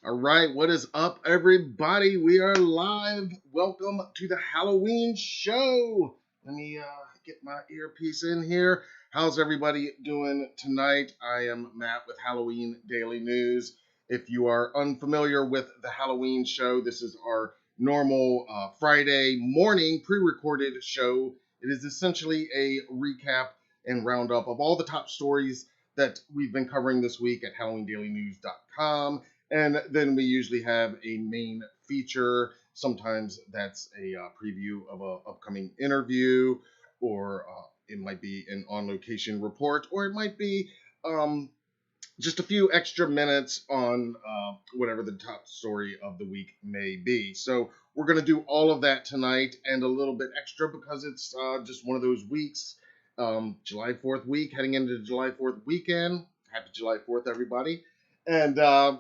All right, what is up, everybody? We are live. Welcome to the Halloween show. Let me get my earpiece in here. How's everybody doing tonight? I am Matt with Halloween Daily News. If you are unfamiliar with the Halloween show, this is our normal Friday morning pre-recorded show. It is essentially a recap and roundup of all the top stories that we've been covering this week at HalloweenDailyNews.com. And then we usually have a main feature. Sometimes that's a preview of an upcoming interview, or it might be an on-location report, or it might be just a few extra minutes on whatever the top story of the week may be. So we're going to do all of that tonight and a little bit extra because it's just one of those weeks. July 4th week, heading into the July 4th weekend. Happy July 4th, everybody. And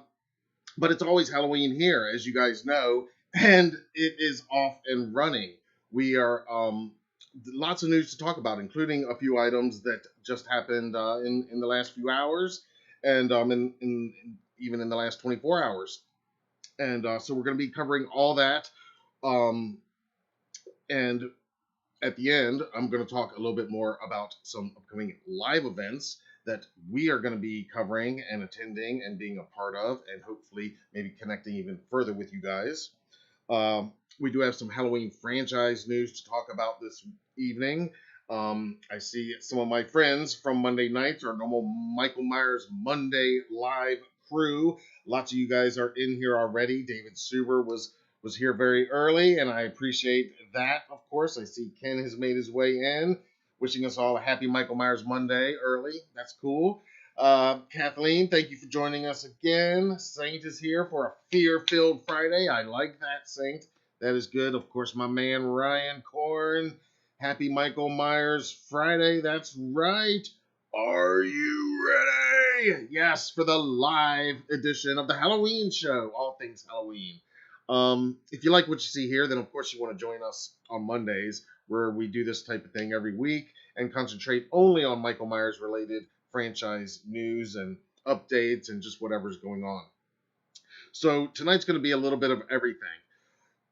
but it's always Halloween here, as you guys know, and it is off and running. We are lots of news to talk about, including a few items that just happened in the last few hours, and even in the last 24 hours. And so we're going to be covering all that. And at the end, I'm going to talk a little bit more about some upcoming live events that we are going to be covering and attending and being a part of, and hopefully maybe connecting even further with you guys. We do have some Halloween franchise news to talk about this evening. I see some of my friends from Monday nights, our normal Michael Myers Monday live crew. Lots of you guys are in here already. David Suber was here very early, and I appreciate that, of course. I see Ken has made his way in. Wishing us all a happy Michael Myers Monday early. That's cool. Kathleen, thank you for joining us again. Saint is here for a fear-filled Friday. I like that, Saint. That is good. Of course, my man Ryan Korn. Happy Michael Myers Friday. That's right. Are you ready? Yes, for the live edition of the Halloween show. All things Halloween. If you like what you see here, then of course you want to join us on Mondays, where we do this type of thing every week and concentrate only on Michael Myers related franchise news and updates and just whatever's going on. So tonight's going to be a little bit of everything.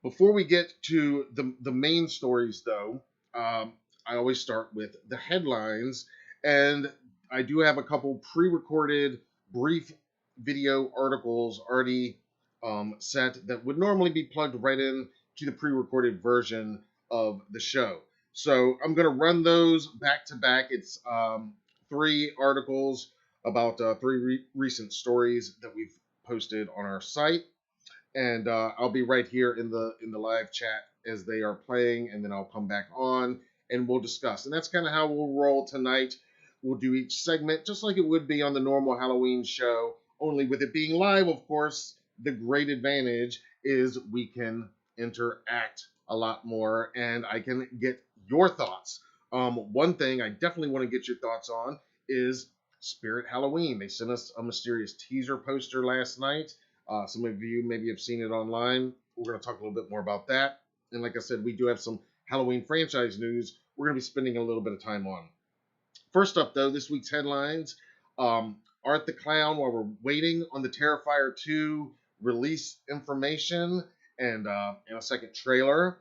Before we get to the main stories, though, I always start with the headlines, and I do have a couple pre-recorded brief video articles already set that would normally be plugged right in to the pre-recorded version of the show. So I'm going to run those back to back. It's 3 articles about 3 recent stories that we've posted on our site, and I'll be right here in the live chat as they are playing, and then I'll come back on and we'll discuss. And that's kind of how we'll roll tonight. We'll do each segment just like it would be on the normal Halloween show, only with it being live, of course. The great advantage is we can interact a lot more, and I can get your thoughts. One thing I definitely want to get your thoughts on is Spirit Halloween. They sent us a mysterious teaser poster last night. Some of you maybe have seen it online. We're going to talk a little bit more about that. And like I said, we do have some Halloween franchise news we're going to be spending a little bit of time on. First up, though, this week's headlines. Art the Clown, while we're waiting on the Terrifier 2 release information and a second trailer,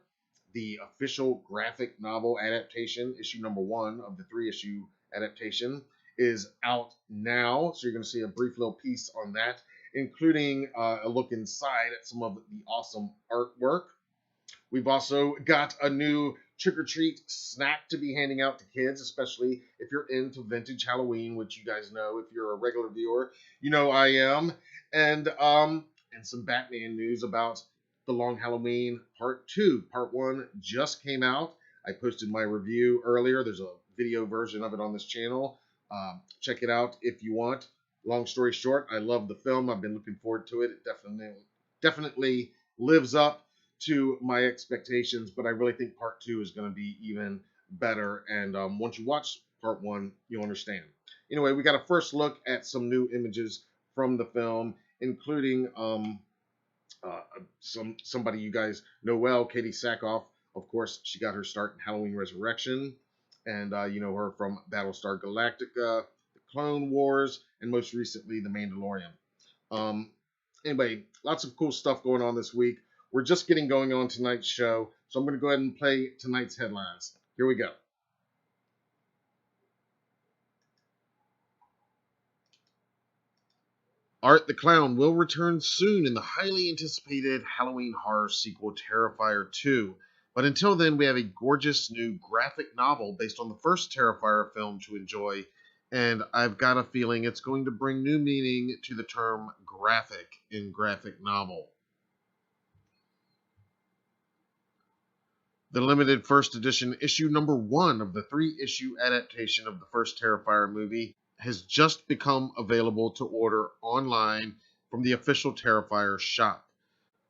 the official graphic novel adaptation, issue number 1 of the 3-issue adaptation, is out now. So you're going to see a brief little piece on that, including a look inside at some of the awesome artwork. We've also got a new trick-or-treat snack to be handing out to kids, especially if you're into vintage Halloween, which you guys know. If you're a regular viewer, you know I am. And some Batman news about The Long Halloween Part 2. Part 1 just came out. I posted my review earlier. There's a video version of it on this channel. Check it out if you want. Long story short, I love the film. I've been looking forward to it. It definitely lives up to my expectations, but I really think Part 2 is going to be even better. And once you watch Part 1, you'll understand. Anyway, we got a first look at some new images from the film, including somebody you guys know well, Katie Sackhoff. Of course, she got her start in Halloween Resurrection, and you know her from Battlestar Galactica, The Clone Wars, and most recently The Mandalorian. Anyway, lots of cool stuff going on this week. We're just getting going on tonight's show, so I'm going to go ahead and play tonight's headlines. Here we go. Art the Clown will return soon in the highly anticipated Halloween horror sequel Terrifier 2. But until then, we have a gorgeous new graphic novel based on the first Terrifier film to enjoy, and I've got a feeling it's going to bring new meaning to the term graphic in graphic novel. The limited first edition issue number 1 of the 3-issue adaptation of the first Terrifier movie has just become available to order online from the official Terrifier shop.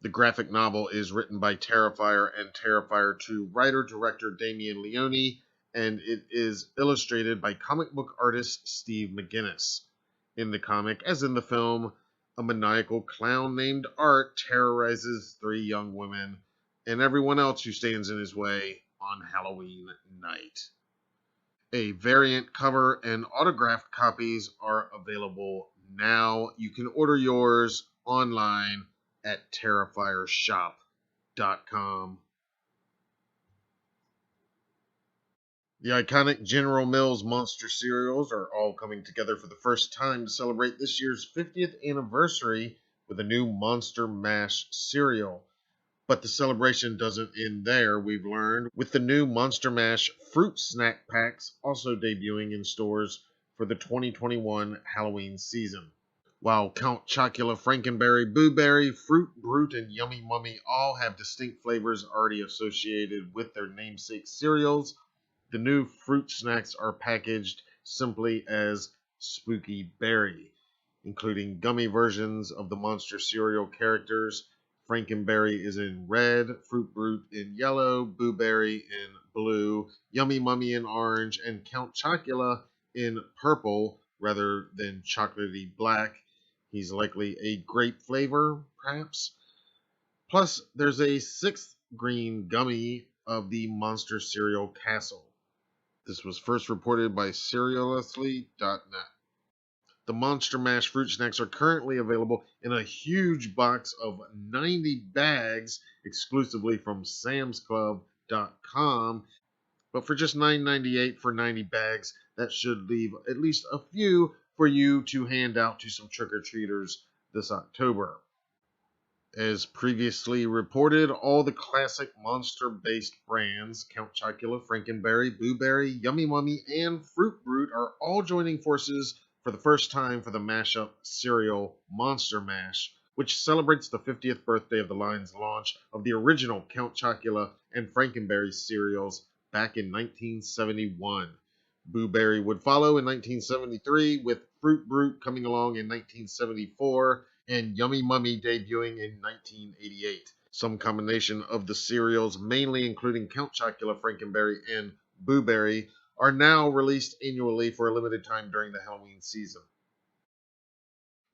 The graphic novel is written by Terrifier and Terrifier 2 writer-director Damien Leone, and it is illustrated by comic book artist Steve McGuinness. In the comic, as in the film, a maniacal clown named Art terrorizes 3 young women and everyone else who stands in his way on Halloween night. A variant cover and autographed copies are available now. You can order yours online at terrifiershop.com. The iconic General Mills Monster cereals are all coming together for the first time to celebrate this year's 50th anniversary with a new Monster Mash cereal. But the celebration doesn't end there, we've learned, with the new Monster Mash fruit snack packs also debuting in stores for the 2021 Halloween season. While Count Chocula, Frankenberry, Boo Berry, Fruit Brute, and Yummy Mummy all have distinct flavors already associated with their namesake cereals, the new fruit snacks are packaged simply as Spooky Berry, including gummy versions of the Monster cereal characters. Frankenberry is in red, Fruit Brute in yellow, Boo Berry in blue, Yummy Mummy in orange, and Count Chocula in purple rather than chocolatey black. He's likely a grape flavor, perhaps. Plus, there's a 6th green gummy of the Monster Cereal Castle. This was first reported by Cerealously.net. The Monster Mash fruit snacks are currently available in a huge box of 90 bags exclusively from samsclub.com. But for just $9.98 for 90 bags, that should leave at least a few for you to hand out to some trick-or-treaters this October. As previously reported, all the classic monster-based brands, Count Chocula, Frankenberry, Boo Berry, Yummy Mummy, and Fruit Brute, are all joining forces for the first time for the mashup cereal Monster Mash, which celebrates the 50th birthday of the line's launch of the original Count Chocula and Frankenberry cereals back in 1971. Boo Berry would follow in 1973, with Fruit Brute coming along in 1974, and Yummy Mummy debuting in 1988. Some combination of the cereals, mainly including Count Chocula, Frankenberry, and Boo Berry, are now released annually for a limited time during the Halloween season.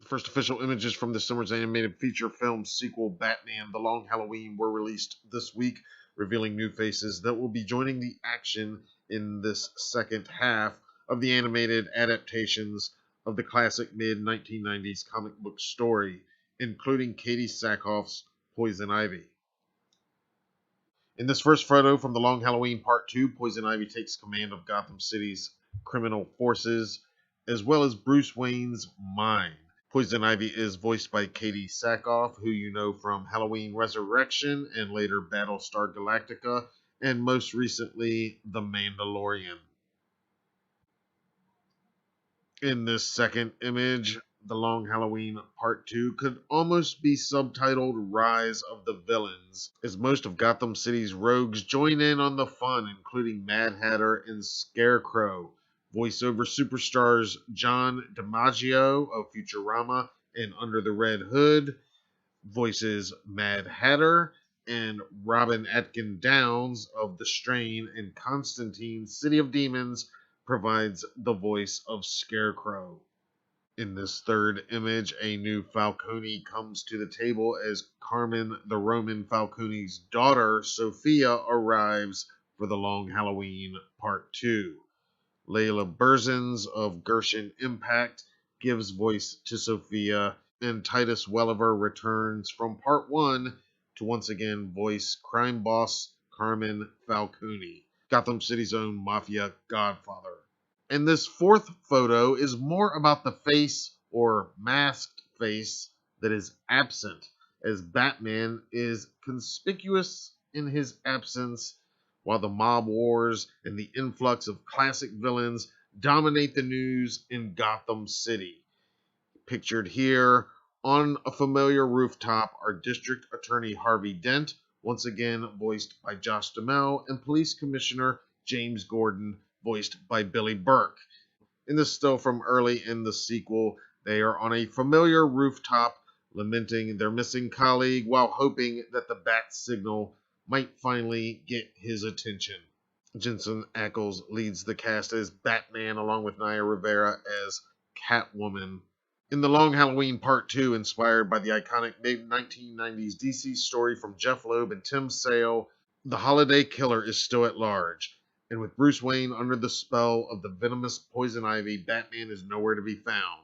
The first official images from this summer's animated feature film sequel, Batman: The Long Halloween, were released this week, revealing new faces that will be joining the action in this second half of the animated adaptations of the classic mid-1990s comic book story, including Katie Sackhoff's Poison Ivy. In this first photo from The Long Halloween Part 2, Poison Ivy takes command of Gotham City's criminal forces, as well as Bruce Wayne's mind. Poison Ivy is voiced by Katie Sackhoff, who you know from Halloween Resurrection and later Battlestar Galactica, and most recently, The Mandalorian. In this second image, The Long Halloween Part 2 could almost be subtitled Rise of the Villains, as most of Gotham City's rogues join in on the fun, including Mad Hatter and Scarecrow. Voiceover superstars John DiMaggio of Futurama and Under the Red Hood voices Mad Hatter, and Robin Atkin Downes of The Strain and Constantine City of Demons provides the voice of Scarecrow. In this third image, a new Falcone comes to the table as Carmen the Roman Falcone's daughter, Sophia, arrives for The Long Halloween Part 2. Layla Berzins of Genshin Impact gives voice to Sophia, and Titus Welliver returns from part 1 to once again voice crime boss Carmen Falcone, Gotham City's own mafia godfather. And this fourth photo is more about the face or masked face that is absent, as Batman is conspicuous in his absence while the mob wars and the influx of classic villains dominate the news in Gotham City. Pictured here on a familiar rooftop are District Attorney Harvey Dent, once again voiced by Josh Duhamel, and Police Commissioner James Gordon, voiced by Billy Burke. In the still from early in the sequel, they are on a familiar rooftop lamenting their missing colleague while hoping that the bat signal might finally get his attention. Jensen Ackles leads the cast as Batman along with Naya Rivera as Catwoman. In The Long Halloween Part 2, inspired by the iconic mid-1990s DC story from Jeff Loeb and Tim Sale, the holiday killer is still at large, and with Bruce Wayne under the spell of the venomous Poison Ivy, Batman is nowhere to be found.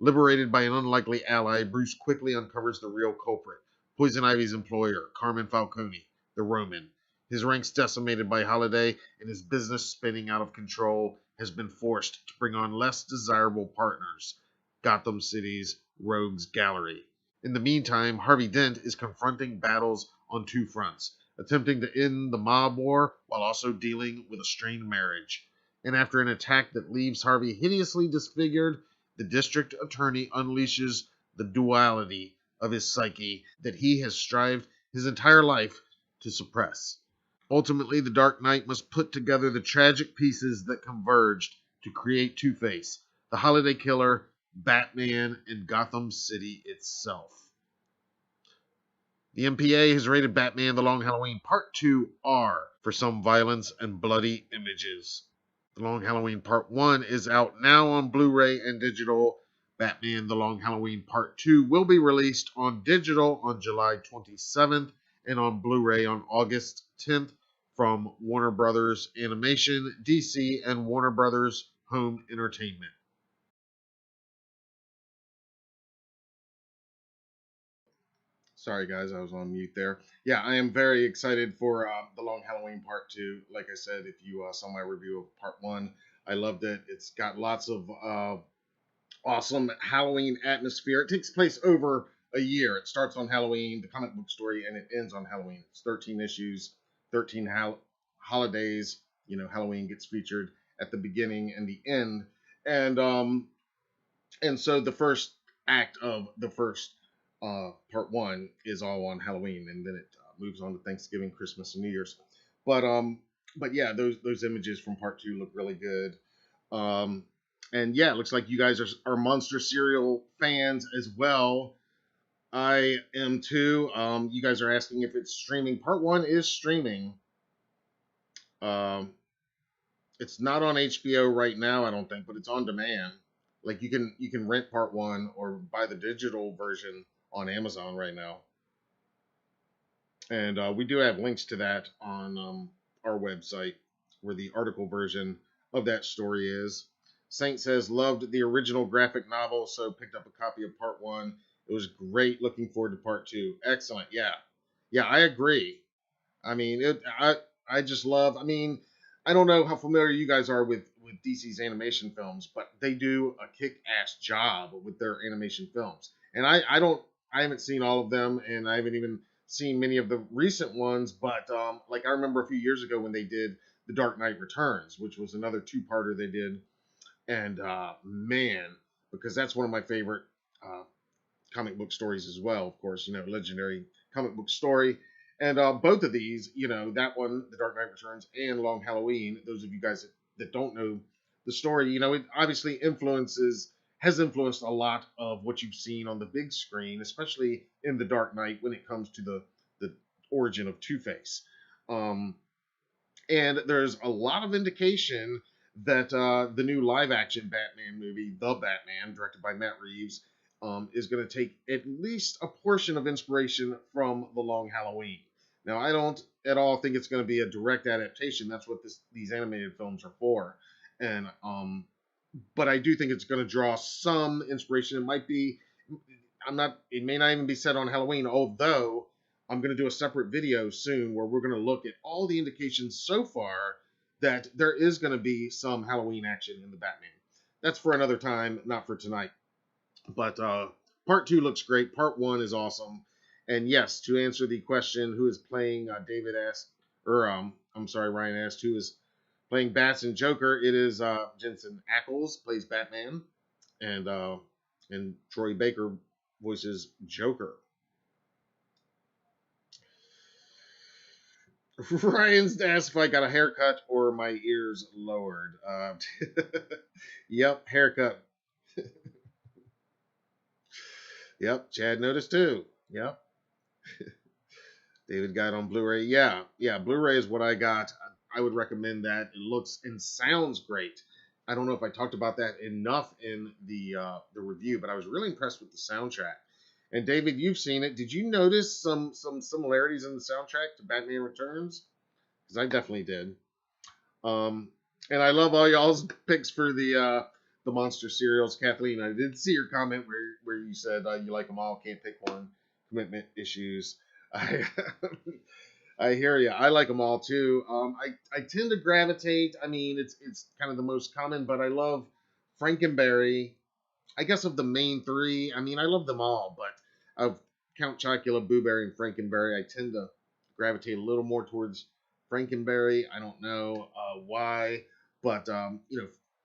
Liberated by an unlikely ally, Bruce quickly uncovers the real culprit, Poison Ivy's employer, Carmen Falcone, the Roman. His ranks decimated by Holiday and his business spinning out of control has been forced to bring on less desirable partners, Gotham City's Rogues Gallery. In the meantime, Harvey Dent is confronting battles on two fronts, attempting to end the mob war while also dealing with a strained marriage. And after an attack that leaves Harvey hideously disfigured, the district attorney unleashes the duality of his psyche that he has strived his entire life to suppress. Ultimately, the Dark Knight must put together the tragic pieces that converged to create Two-Face, the holiday killer, Batman, and Gotham City itself. The MPA has rated Batman The Long Halloween Part 2 R for some violence and bloody images. The Long Halloween Part 1 is out now on Blu-ray and digital. Batman The Long Halloween Part 2 will be released on digital on July 27th and on Blu-ray on August 10th from Warner Brothers Animation, DC, and Warner Brothers Home Entertainment. Sorry, guys, I was on mute there. Yeah, I am very excited for The Long Halloween Part 2. Like I said, if you saw my review of Part 1, I loved it. It's got lots of awesome Halloween atmosphere. It takes place over a year. It starts on Halloween, the comic book story, and it ends on Halloween. It's 13 issues, 13 holidays. You know, Halloween gets featured at the beginning and the end. And so the first act of the first part 1 is all on Halloween, and then it moves on to Thanksgiving, Christmas, and New Year's. But yeah, those images from part 2 look really good. And yeah, it looks like you guys are Monster Serial fans as well. I am too. You guys are asking if it's streaming. Part 1 is streaming. It's not on HBO right now, I don't think, but it's on demand. Like you can rent part 1 or buy the digital version on Amazon right now. And we do have links to that on our website where the article version of that story is. Saint says, loved the original graphic novel, so picked up a copy of part 1. It was great. Looking forward to part 2. Excellent. Yeah. Yeah, I agree. I mean, I just love, I mean, I don't know how familiar you guys are with DC's animation films, but they do a kick-ass job with their animation films. And I haven't seen all of them, and I haven't even seen many of the recent ones, but like I remember a few years ago when they did The Dark Knight Returns, which was another two-parter they did. And man, because that's one of my favorite comic book stories as well, of course, you know, legendary comic book story. And both of these, you know, that one, The Dark Knight Returns, and Long Halloween, those of you guys that don't know the story, you know, it obviously has influenced a lot of what you've seen on the big screen, especially in The Dark Knight when it comes to the origin of Two-Face. And there's a lot of indication that the new live-action Batman movie, The Batman, directed by Matt Reeves, is going to take at least a portion of inspiration from The Long Halloween. Now, I don't at all think it's going to be a direct adaptation. That's what these animated films are for. And but I do think it's going to draw some inspiration. It might be It may not even be set on Halloween, although I'm going to do a separate video soon where we're going to look at all the indications so far that there is going to be some Halloween action in the Batman. That's for another time, not for tonight. But part 2 looks great. Part 1 is awesome. And yes, to answer the question, who is playing? David asked, or I'm sorry, Ryan asked, who is playing Bats and Joker? It is Jensen Ackles plays Batman, and Troy Baker voices Joker. Ryan's asked if I got a haircut or my ears lowered. Yep, haircut. Yep, Chad noticed too. Yep. David got on Blu-ray. Yeah, Blu-ray is what I got. I would recommend that. It looks and sounds great. I don't know if I talked about that enough in the review, but I was really impressed with the soundtrack. And David, you've seen it. Did you notice some similarities in the soundtrack to Batman Returns? Because I definitely did. And I love all y'all's picks for the monster cereals. Kathleen, I did see your comment where you said you like them all, can't pick one. Commitment issues. I hear you. I like them all too. I tend to gravitate. I mean, it's kind of the most common, but I love Frankenberry. I guess of the main 3, I mean, I love them all, but of Count Chocula, Boo Berry, and Frankenberry, I tend to gravitate a little more towards Frankenberry. I don't know why, but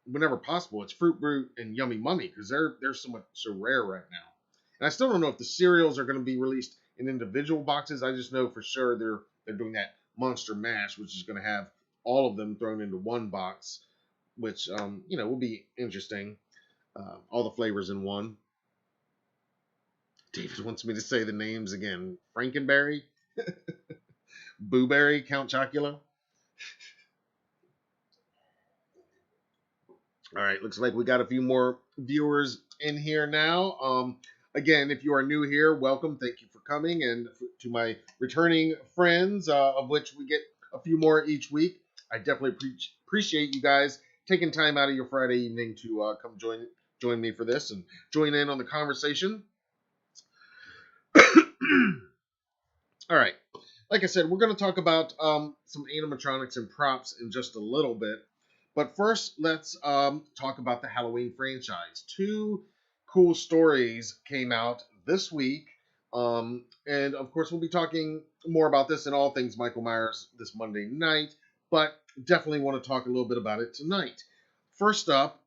whenever possible, it's Fruit Brute and Yummy Mummy because they're so rare right now. And I still don't know if the cereals are going to be released in individual boxes. I just know for sure they're doing that Monster Mash, which is going to have all of them thrown into one box, which will be interesting. All the flavors in one. David wants me to say the names again. Frankenberry, Boo Berry, Count Chocula. All right, looks like we got a few more viewers in here now. Again, if you are new here, welcome. Thank you for coming. And to my returning friends, of which we get a few more each week, I definitely appreciate you guys taking time out of your Friday evening to come join me for this and join in on the conversation. All right. Like I said, we're going to talk about some animatronics and props in just a little bit. But first, let's talk about the Halloween franchise. 2 cool stories came out this week. And of course, we'll be talking more about this and all things Michael Myers this Monday night. But definitely want to talk a little bit about it tonight. First up,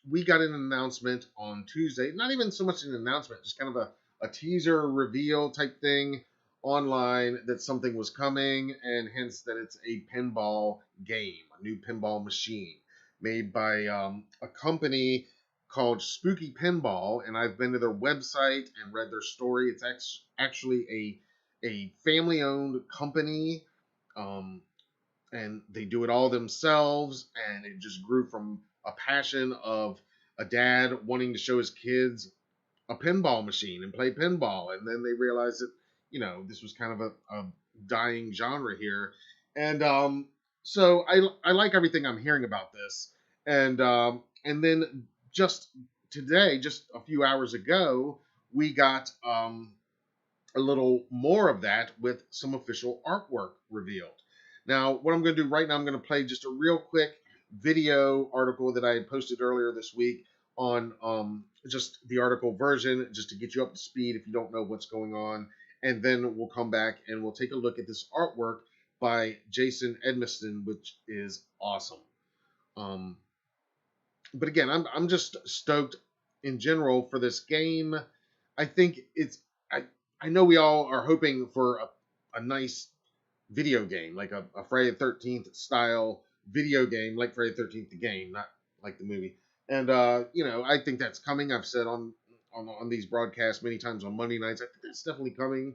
we got an announcement on Tuesday. Not even so much an announcement, just kind of a teaser reveal type thing online that something was coming, and hence that it's a pinball game, a new pinball machine made by a company called Spooky Pinball, and I've been to their website and read their story. It's actually a family-owned company, and they do it all themselves, and it just grew from a passion of a dad wanting to show his kids a pinball machine and play pinball, and then they realized that this was kind of a dying genre here, and so I like everything I'm hearing about this, and then just today, just a few hours ago, we got a little more of that with some official artwork revealed. Now, what I'm going to do right now, I'm going to play just a real quick video article that I had posted earlier this week on just the article version, just to get you up to speed if you don't know what's going on. And then we'll come back and we'll take a look at this artwork by Jason Edmiston, which is awesome. But again, I'm just stoked in general for this game. I think I know we all are hoping for a nice video game, like a Friday the 13th style video game, like Friday the 13th the game, not like the movie. And I think that's coming. I've said on these broadcasts many times on Monday nights, I think that's definitely coming.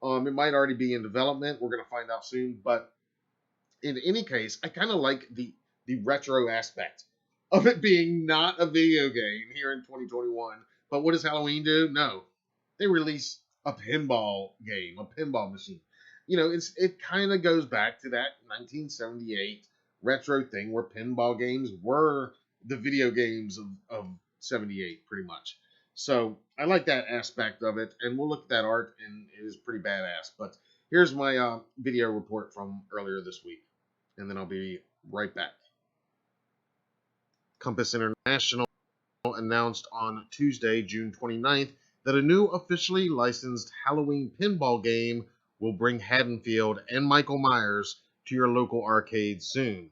It might already be in development. We're going to find out soon. But in any case, I kind of like the retro aspect of it being not a video game here in 2021. But what does Halloween do? No. They release a pinball game, a pinball machine. It kind of goes back to that 1978 retro thing where pinball games were the video games of 78, pretty much. So I like that aspect of it, and we'll look at that art, and it is pretty badass. But here's my video report from earlier this week, and then I'll be right back. Compass International announced on Tuesday, June 29th, that a new officially licensed Halloween pinball game will bring Haddonfield and Michael Myers to your local arcade soon.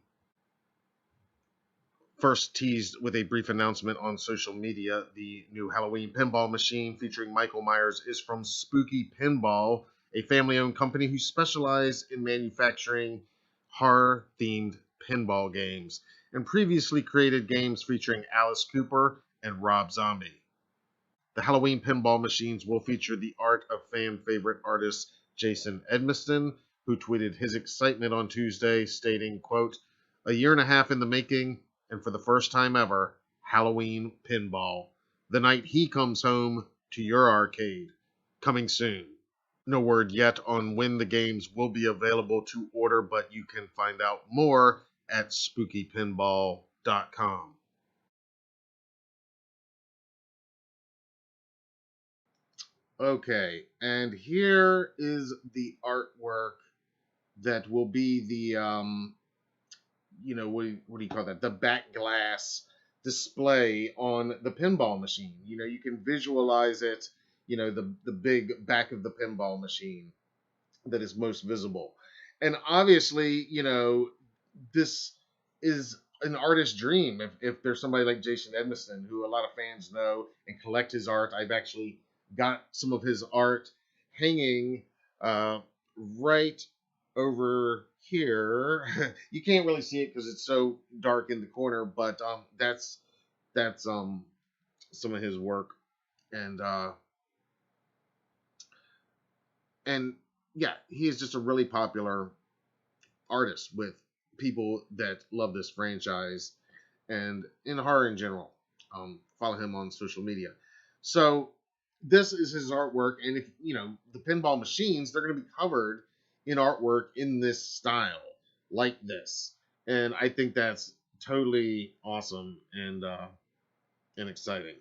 First teased with a brief announcement on social media, the new Halloween pinball machine featuring Michael Myers is from Spooky Pinball, a family-owned company who specialize in manufacturing horror-themed pinball games, and previously created games featuring Alice Cooper and Rob Zombie. The Halloween pinball machines will feature the art of fan favorite artist Jason Edmiston, who tweeted his excitement on Tuesday, stating, quote, "A year and a half in the making, and for the first time ever, Halloween pinball. The night he comes home to your arcade. Coming soon." No word yet on when the games will be available to order, but you can find out more at spookypinball.com. Okay, and here is the artwork that will be the what do you call that? The back glass display on the pinball machine. You can visualize it. The big back of the pinball machine that is most visible, and obviously, this is an artist's dream. If there's somebody like Jason Edmiston, who a lot of fans know and collect his art, I've actually got some of his art hanging right over here. You can't really see it because it's so dark in the corner, but that's some of his work, and and yeah, he is just a really popular artist with people that love this franchise and in horror in general. Follow him on social media. So this is his artwork, and if the pinball machines, they're going to be covered in artwork in this style, like this, and I think that's totally awesome and exciting.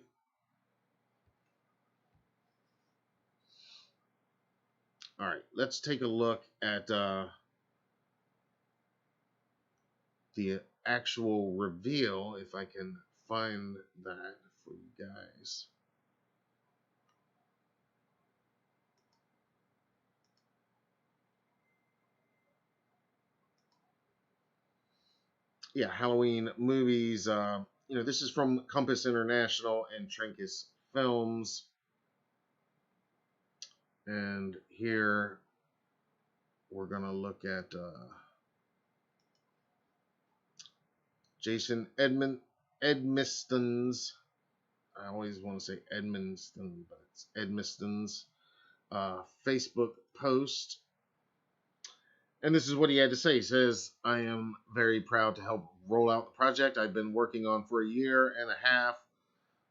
All right, let's take a look at the actual reveal, if I can find that for you guys. Yeah, Halloween movies. This is from Compass International and Trincus Films. And here we're going to look at Jason Edmiston's. I always want to say Edmiston, but it's Edmiston's Facebook post. And this is what he had to say. He says, "I am very proud to help roll out the project I've been working on for a year and a half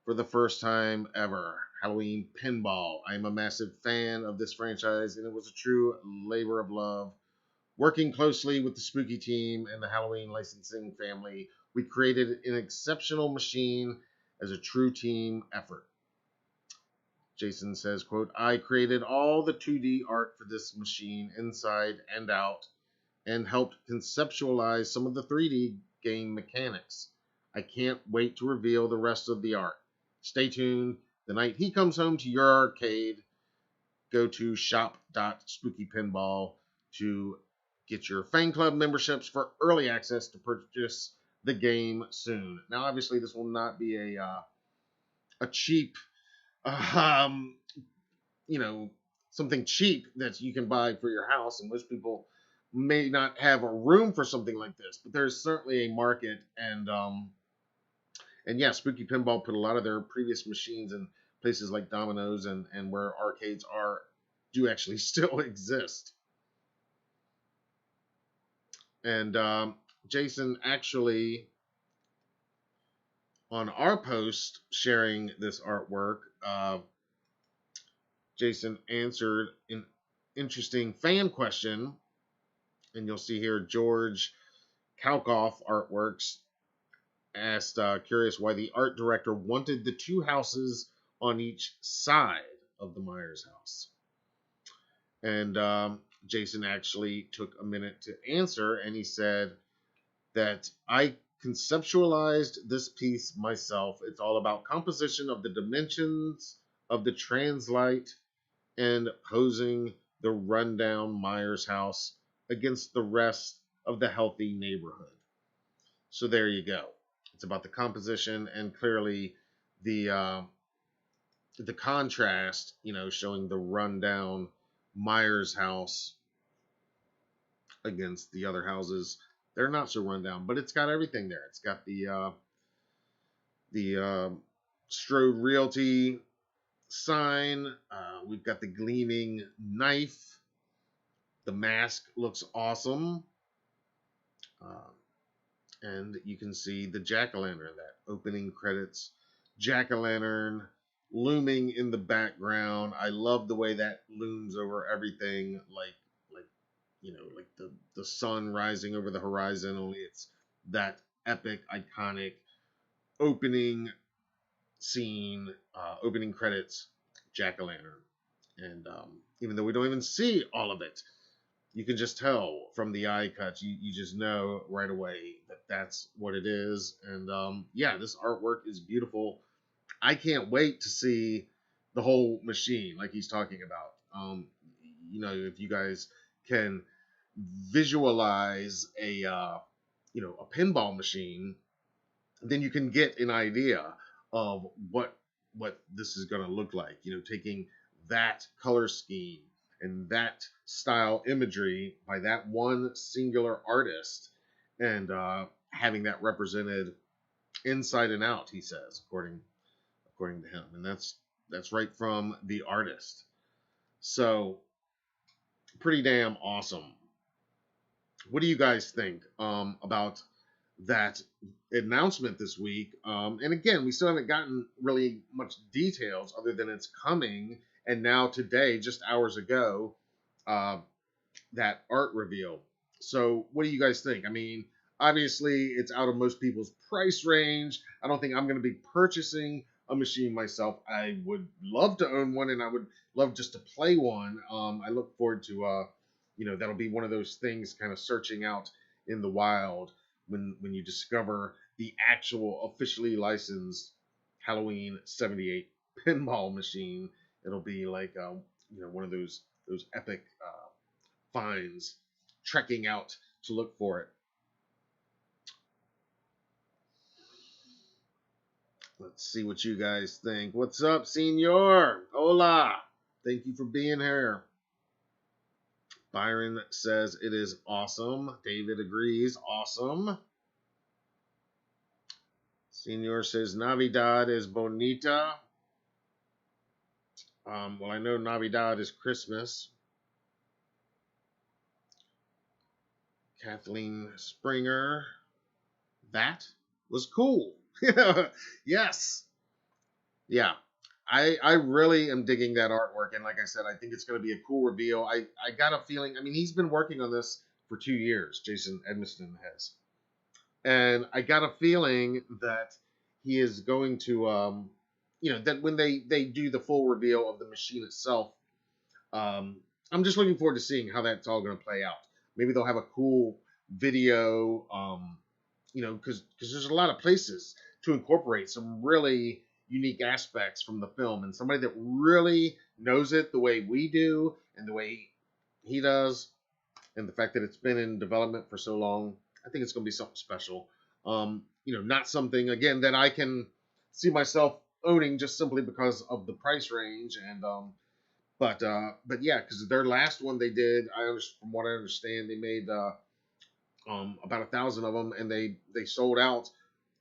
for the first time ever. Halloween Pinball. I am a massive fan of this franchise, and it was a true labor of love. Working closely with the Spooky team and the Halloween licensing family, we created an exceptional machine as a true team effort." Jason says, quote, "I created all the 2D art for this machine inside and out and helped conceptualize some of the 3D game mechanics. I can't wait to reveal the rest of the art. Stay tuned. The night he comes home to your arcade, go to shop.spookypinball to get your fan club memberships for early access to purchase the game soon." Now, obviously, this will not be a cheap, um, something cheap that you can buy for your house, and most people may not have a room for something like this, but there's certainly a market, and yeah, Spooky Pinball put a lot of their previous machines in places like Domino's and where arcades do actually still exist. And Jason actually, on our post sharing this artwork, Jason answered an interesting fan question, and you'll see here George Kalkoff Artworks asked, curious why the art director wanted the two houses on each side of the Myers house. And Jason actually took a minute to answer, and he said that I conceptualized this piece myself. It's all about composition of the dimensions of the translight and posing the rundown Myers house against the rest of the healthy neighborhood. So there you go. It's about the composition and clearly the contrast, showing the rundown Myers house against the other houses. They're not so rundown, but it's got everything there. It's got the Strode Realty sign. We've got the gleaming knife. The mask looks awesome. And you can see the jack-o'-lantern, that opening credits jack-o'-lantern looming in the background. I love the way that looms over everything, like the sun rising over the horizon, only it's that epic, iconic opening scene, opening credits jack-o'-lantern. And even though we don't even see all of it, you can just tell from the eye cuts. You just know right away that that's what it is. And yeah, this artwork is beautiful. I can't wait to see the whole machine like he's talking about. If you guys can visualize a pinball machine, then you can get an idea of what this is going to look like. Taking that color scheme and that style imagery by that one singular artist and having that represented inside and out, he says, according to him. And that's right from the artist. So pretty damn awesome. What do you guys think about that announcement this week? And again, we still haven't gotten really much details other than it's coming. And now today, just hours ago, that art reveal. So what do you guys think? I mean, obviously, it's out of most people's price range. I don't think I'm going to be purchasing a machine myself. I would love to own one, and I would love just to play one. I look forward to, that'll be one of those things kind of searching out in the wild when you discover the actual officially licensed Halloween '78 pinball machine. It'll be like one of those epic finds, trekking out to look for it. Let's see what you guys think. What's up, Senor? Hola. Thank you for being here. Byron says it is awesome. David agrees. Awesome. Senor says Navidad is bonita. Well, I know Navidad is Christmas. Kathleen Springer. That was cool. Yes. Yeah. I really am digging that artwork. And like I said, I think it's going to be a cool reveal. I got a feeling, he's been working on this for 2 years, Jason Edmiston has. And I got a feeling that he is going to, that when they do the full reveal of the machine itself, I'm just looking forward to seeing how that's all going to play out. Maybe they'll have a cool video, because there's a lot of places to incorporate some really unique aspects from the film, and somebody that really knows it the way we do and the way he does, and the fact that it's been in development for so long, I think it's going to be something special. Not something, again, that I can see myself owning just simply because of the price range. And but yeah, because their last one they did, from what I understand, they made about 1,000 of them, and they sold out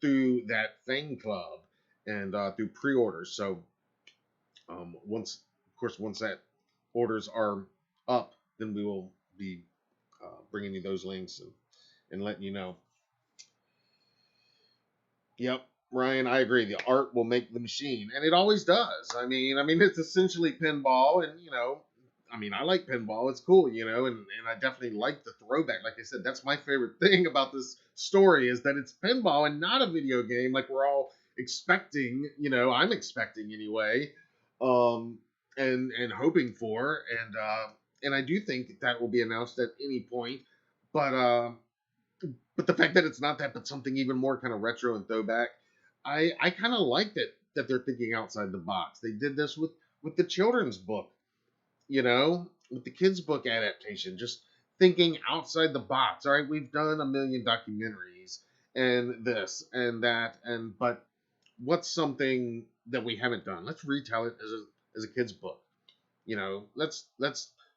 through that Fang Club and through pre-orders. So once that orders are up, then we will be bringing you those links and letting you know. Yep, Ryan, I agree. The art will make the machine, and it always does. I mean, it's essentially pinball, and I mean, I like pinball. It's cool, you know, and I definitely like the throwback. Like I said, that's my favorite thing about this story is that it's pinball and not a video game like we're all expecting, you know, I'm expecting anyway, um, and hoping for. And I do think that will be announced at any point. But but the fact that it's not that, but something even more kind of retro and throwback, I kind of like that they're thinking outside the box. They did this with the children's book, you know, with the kids' book adaptation, just thinking outside the box. All right, we've done a million documentaries and this and that, and but what's something that we haven't done? Let's retell it as a kid's book. You know, let's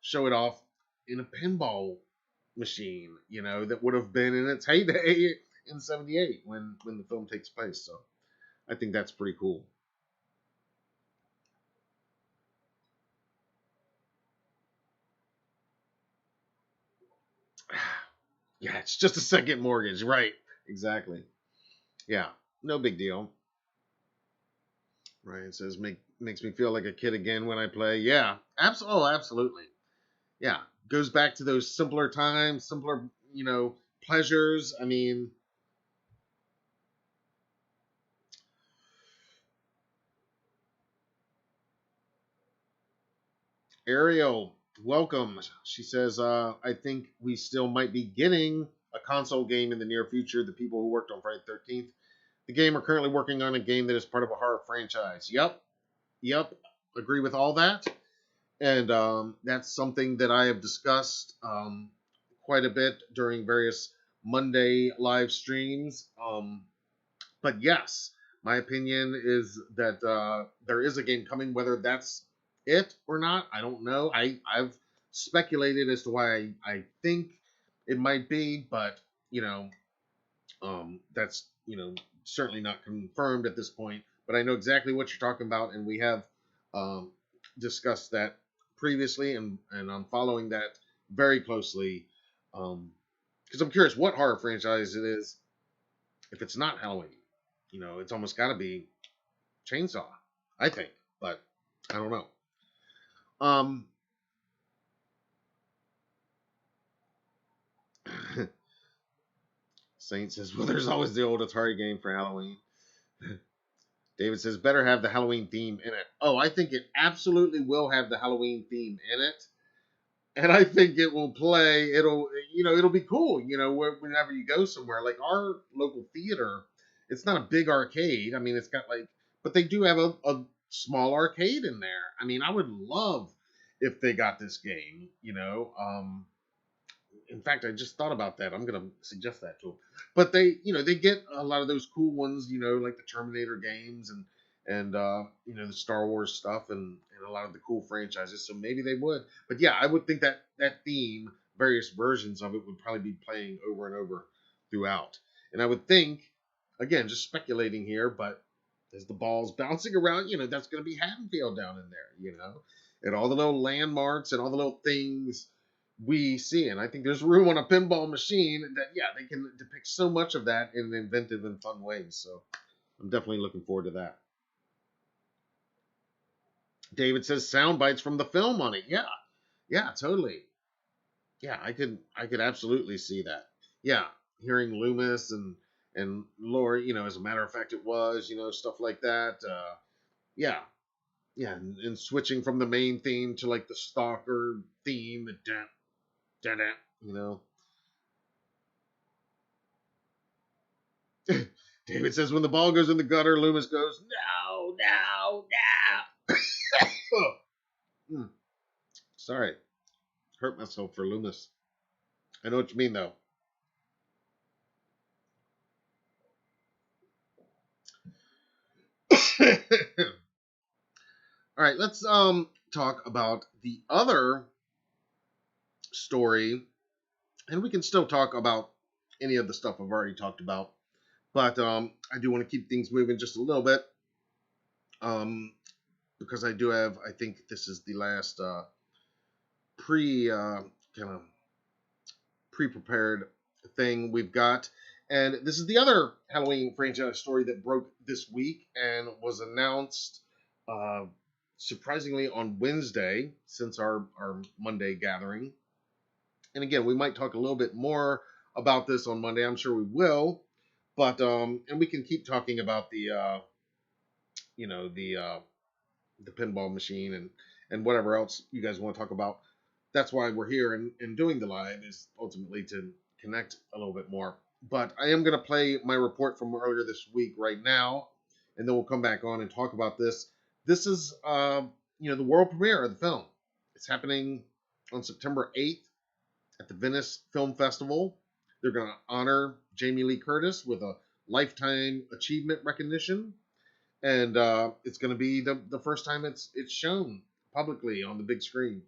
show it off in a pinball machine. You know, that would have been in its heyday in '78 when the film takes place. So I think that's pretty cool. Yeah, it's just a second mortgage, right? Exactly. Yeah, no big deal. Ryan says makes me feel like a kid again when I play. Yeah, absolutely. Oh, absolutely. Yeah, goes back to those simpler times, simpler, you know, pleasures. I mean, Ariel, welcome. She says, I think we still might be getting a console game in the near future. The people who worked on Friday the 13th. The game are currently working on a game that is part of a horror franchise. Yep, agree with all that. And that's something that I have discussed quite a bit during various Monday live streams. But yes, my opinion is that there is a game coming. Whether that's it or not, I don't know. I've speculated as to why I think it might be, but you know, that's certainly not confirmed at this point. But I know exactly what you're talking about, and we have um, discussed that previously, and I'm following that very closely because I'm curious what horror franchise it is. If it's not Halloween, it's almost got to be Chainsaw, I think, but I don't know. Um, Saint says, "Well, there's always the old Atari game for Halloween." David says, "Better have the Halloween theme in it." Oh, I think it absolutely will have the Halloween theme in it, and I think it will play. It'll be cool. Whenever you go somewhere like our local theater, it's not a big arcade. I mean, it's got but they do have a small arcade in there. I mean, I would love if they got this game. In fact, I just thought about that. I'm gonna suggest that to them. But they get a lot of those cool ones, like the Terminator games and the Star Wars stuff and a lot of the cool franchises. So maybe they would. But yeah, I would think that theme, various versions of it, would probably be playing over and over throughout. And I would think, again, just speculating here, but as the ball's bouncing around, that's going to be Haddonfield down in there, and all the little landmarks and all the little things we see. And I think there's room on a pinball machine that, yeah, they can depict so much of that in inventive and fun ways. So I'm definitely looking forward to that. David says sound bites from the film on it. Yeah, yeah, totally. Yeah, I could absolutely see that. Yeah, hearing Loomis and Lori, as a matter of fact, it was, stuff like that. Yeah, yeah, and switching from the main theme to like the stalker theme, the da da, you know. David says when the ball goes in the gutter, Loomis goes, no, no, no. Oh, hmm, sorry, hurt myself for Loomis. I know what you mean though. All right, let's talk about the other story, and we can still talk about any of the stuff I've already talked about, but I do want to keep things moving just a little bit, because I do have. I think this is the last pre kind of pre-prepared thing we've got. And this is the other Halloween franchise story that broke this week and was announced uh, surprisingly on Wednesday since our Monday gathering. And again, we might talk a little bit more about this on Monday. I'm sure we will. But and we can keep talking about the you know the pinball machine and whatever else you guys want to talk about. That's why we're here and doing the live is ultimately to connect a little bit more. But I am going to play my report from earlier this week right now, and then we'll come back on and talk about this. This is the world premiere of the film. It's happening on September 8th at the Venice Film Festival. They're going to honor Jamie Lee Curtis with a lifetime achievement recognition, and it's going to be the first time it's shown publicly on the big screen.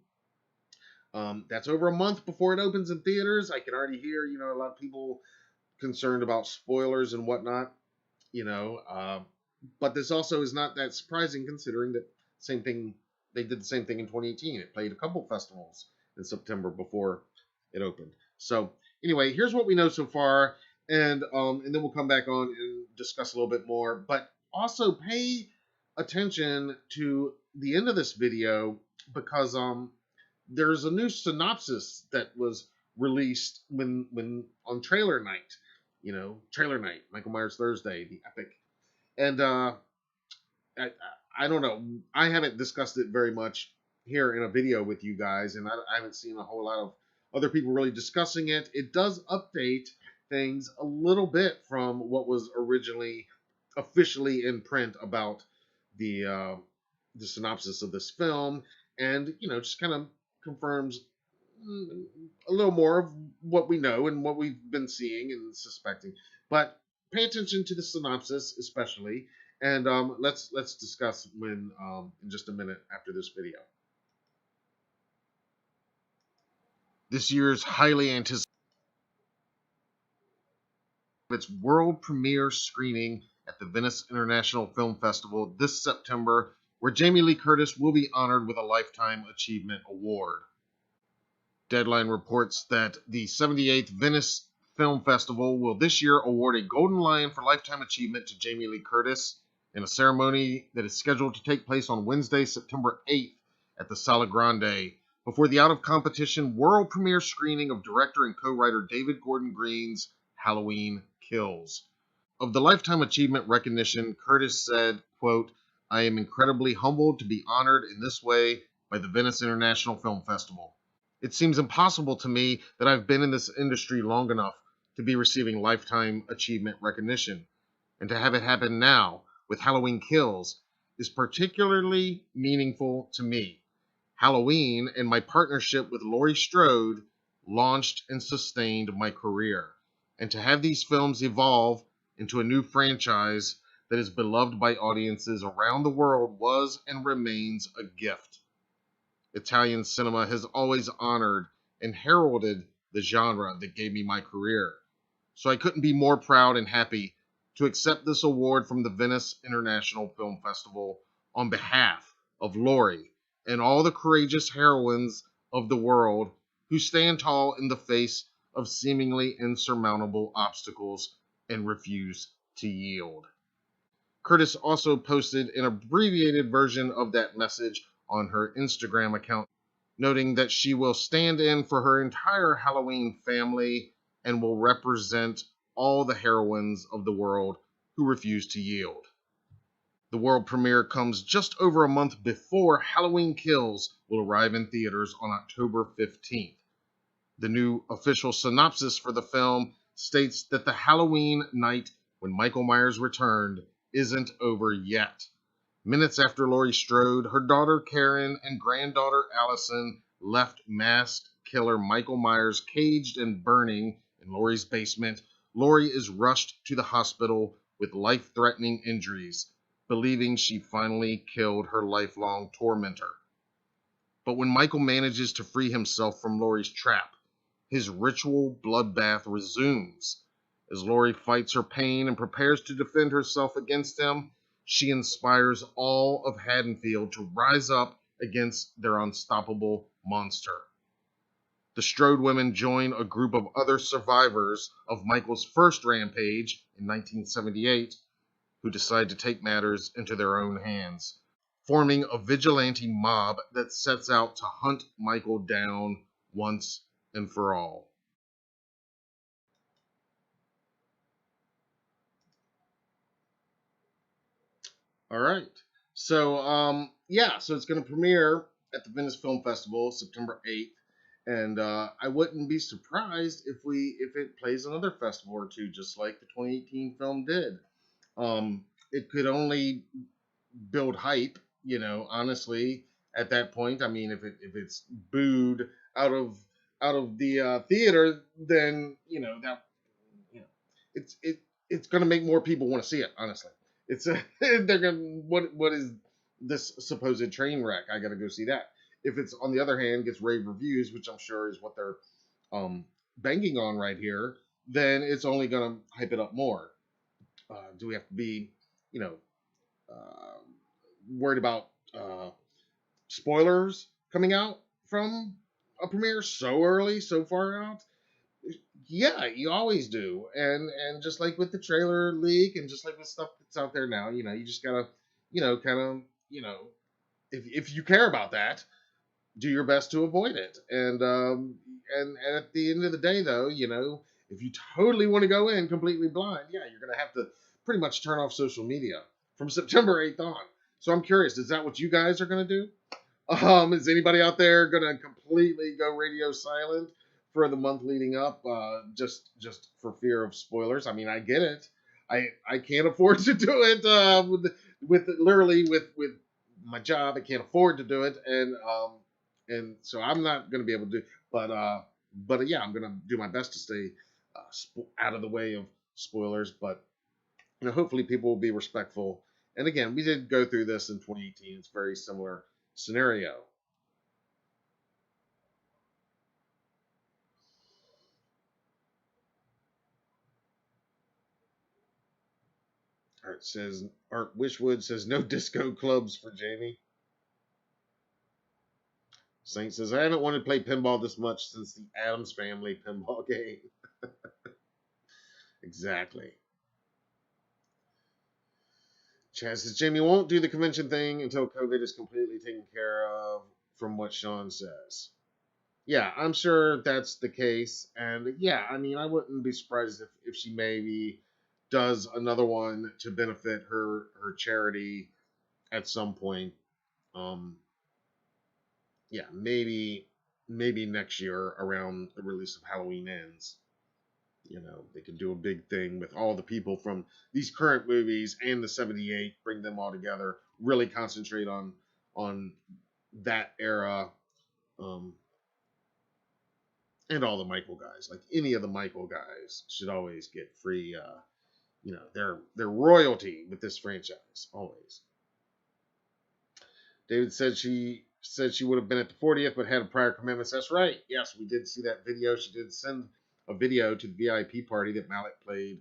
That's over a month before it opens in theaters. I can already hear a lot of people concerned about spoilers and whatnot. But this also is not that surprising considering that they did the same thing in 2018. It played a couple festivals in September before it opened. So anyway, here's what we know so far, and then we'll come back on and discuss a little bit more. But also pay attention to the end of this video because there's a new synopsis that was released when on trailer night. Trailer night, Michael Myers Thursday, the epic. And I don't know. I haven't discussed it very much here in a video with you guys, and I haven't seen a whole lot of other people really discussing it. It does update things a little bit from what was originally officially in print about the synopsis of this film, and just kind of confirms a little more of what we know and what we've been seeing and suspecting. But pay attention to the synopsis, especially, and let's discuss in just a minute after this video. This year's highly anticipated its world premiere screening at the Venice International Film Festival this September, where Jamie Lee Curtis will be honored with a Lifetime Achievement Award. Deadline reports that the 78th Venice Film Festival will this year award a Golden Lion for Lifetime Achievement to Jamie Lee Curtis in a ceremony that is scheduled to take place on Wednesday, September 8th at the Sala Grande, before the out-of-competition world premiere screening of director and co-writer David Gordon Green's Halloween Kills. Of the Lifetime Achievement recognition, Curtis said, quote, "I am incredibly humbled to be honored in this way by the Venice International Film Festival. It seems impossible to me that I've been in this industry long enough to be receiving Lifetime Achievement recognition, and to have it happen now with Halloween Kills is particularly meaningful to me. Halloween and my partnership with Laurie Strode launched and sustained my career, and to have these films evolve into a new franchise that is beloved by audiences around the world was and remains a gift. Italian cinema has always honored and heralded the genre that gave me my career, so I couldn't be more proud and happy to accept this award from the Venice International Film Festival on behalf of Laurie and all the courageous heroines of the world who stand tall in the face of seemingly insurmountable obstacles and refuse to yield." Curtis also posted an abbreviated version of that message on her Instagram account, noting that she will stand in for her entire Halloween family and will represent all the heroines of the world who refuse to yield. The world premiere comes just over a month before Halloween Kills will arrive in theaters on October 15th. The new official synopsis for the film states that the Halloween night when Michael Myers returned isn't over yet. Minutes after Laurie Strode, her daughter Karen, and granddaughter Allison left masked killer Michael Myers caged and burning in Laurie's basement, Laurie is rushed to the hospital with life-threatening injuries, believing she finally killed her lifelong tormentor. But when Michael manages to free himself from Laurie's trap, his ritual bloodbath resumes. As Laurie fights her pain and prepares to defend herself against him, she inspires all of Haddonfield to rise up against their unstoppable monster. The Strode women join a group of other survivors of Michael's first rampage in 1978 who decide to take matters into their own hands. forming a vigilante mob that sets out to hunt Michael down once and for all. All right. So, yeah, so it's going to premiere at the Venice Film Festival September 8th. And I wouldn't be surprised if it plays another festival or two, just like the 2018 film did. It could only build hype, honestly, at that point. I mean, if it's booed out of the theater, then that you know it's it's going to make more people want to see it. Honestly, it's they're going what is this supposed train wreck? I got to go see that. If it's on the other hand gets rave reviews, which I'm sure is what they're banking on right here, then it's only going to hype it up more. Do we have to be, you know, uh, worried about spoilers coming out from a premiere so early, so far out? Yeah, you always do, and just like with the trailer leak, and just like with stuff that's out there now, you just gotta, kind of, if you care about that, do your best to avoid it. And at the end of the day, though, if you totally want to go in completely blind, yeah, you're gonna have to pretty much turn off social media from September 8th on. So I'm curious, is that what you guys are gonna do? Is anybody out there gonna completely go radio silent for the month leading up, just for fear of spoilers? I mean, I get it. I can't afford to do it with literally with my job. I can't afford to do it, and so I'm not gonna be able to do. But yeah, I'm gonna do my best to stay out of the way of spoilers. But hopefully people will be respectful. And again, we did go through this in 2018. It's a very similar scenario. Art Wishwood says no disco clubs for Jamie. Saint says I haven't wanted to play pinball this much since the Addams Family pinball game. Exactly. Chaz says Jamie won't do the convention thing until COVID is completely taken care of, from what Sean says. Yeah, I'm sure that's the case. And yeah, I mean, I wouldn't be surprised if she maybe does another one to benefit her charity at some point. Um, yeah, maybe next year around the release of Halloween Ends. They could do a big thing with all the people from these current movies and the 78, bring them all together, really concentrate on that era, um, and all the Michael guys. Like any of the Michael guys should always get free, their royalty with this franchise, always. David said she would have been at the 40th, but had prior commitments. That's right. Yes, we did see that video. She did send a video to the VIP party that Malik played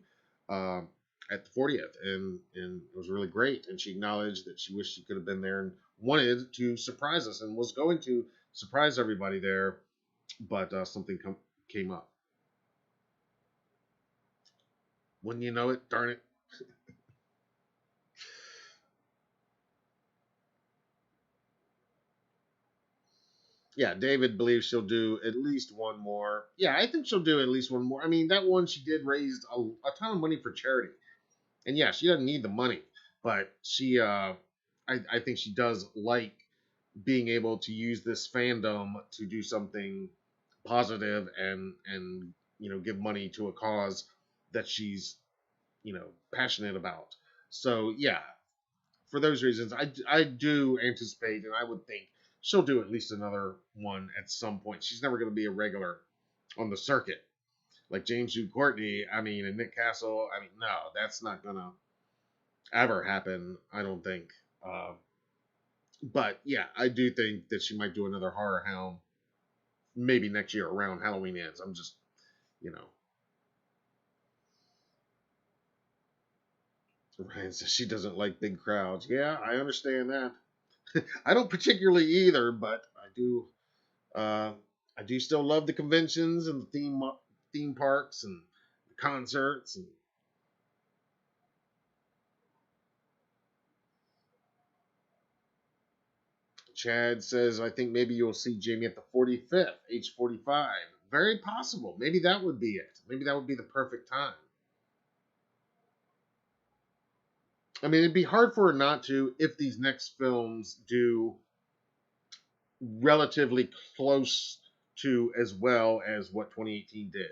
at the 40th, and it was really great. And she acknowledged that she wished she could have been there and wanted to surprise us and was going to surprise everybody there, but something came up. Wouldn't you know it? Darn it. Yeah, David believes she'll do at least one more. Yeah, I think she'll do at least one more. I mean, that one she did raise a ton of money for charity. And yeah, she doesn't need the money, but I think she does like being able to use this fandom to do something positive and give money to a cause that she's passionate about. So yeah, for those reasons, I do anticipate, and I would think she'll do at least another one at some point. She's never going to be a regular on the circuit like James Hugh Courtney. I mean, and Nick Castle. I mean, no, that's not going to ever happen. I don't think. But yeah, I do think that she might do another Horror Hound maybe next year around Halloween Ends. I'm just, you know. Ryan says she doesn't like big crowds. Yeah, I understand that. I don't particularly either, but I do. I do still love the conventions and the theme parks and the concerts and Chad says, I think maybe you'll see Jamie at the 45th, H45. Very possible. Maybe that would be it. Maybe that would be the perfect time. I mean, it'd be hard for her not to if these next films do relatively close to as well as what 2018 did.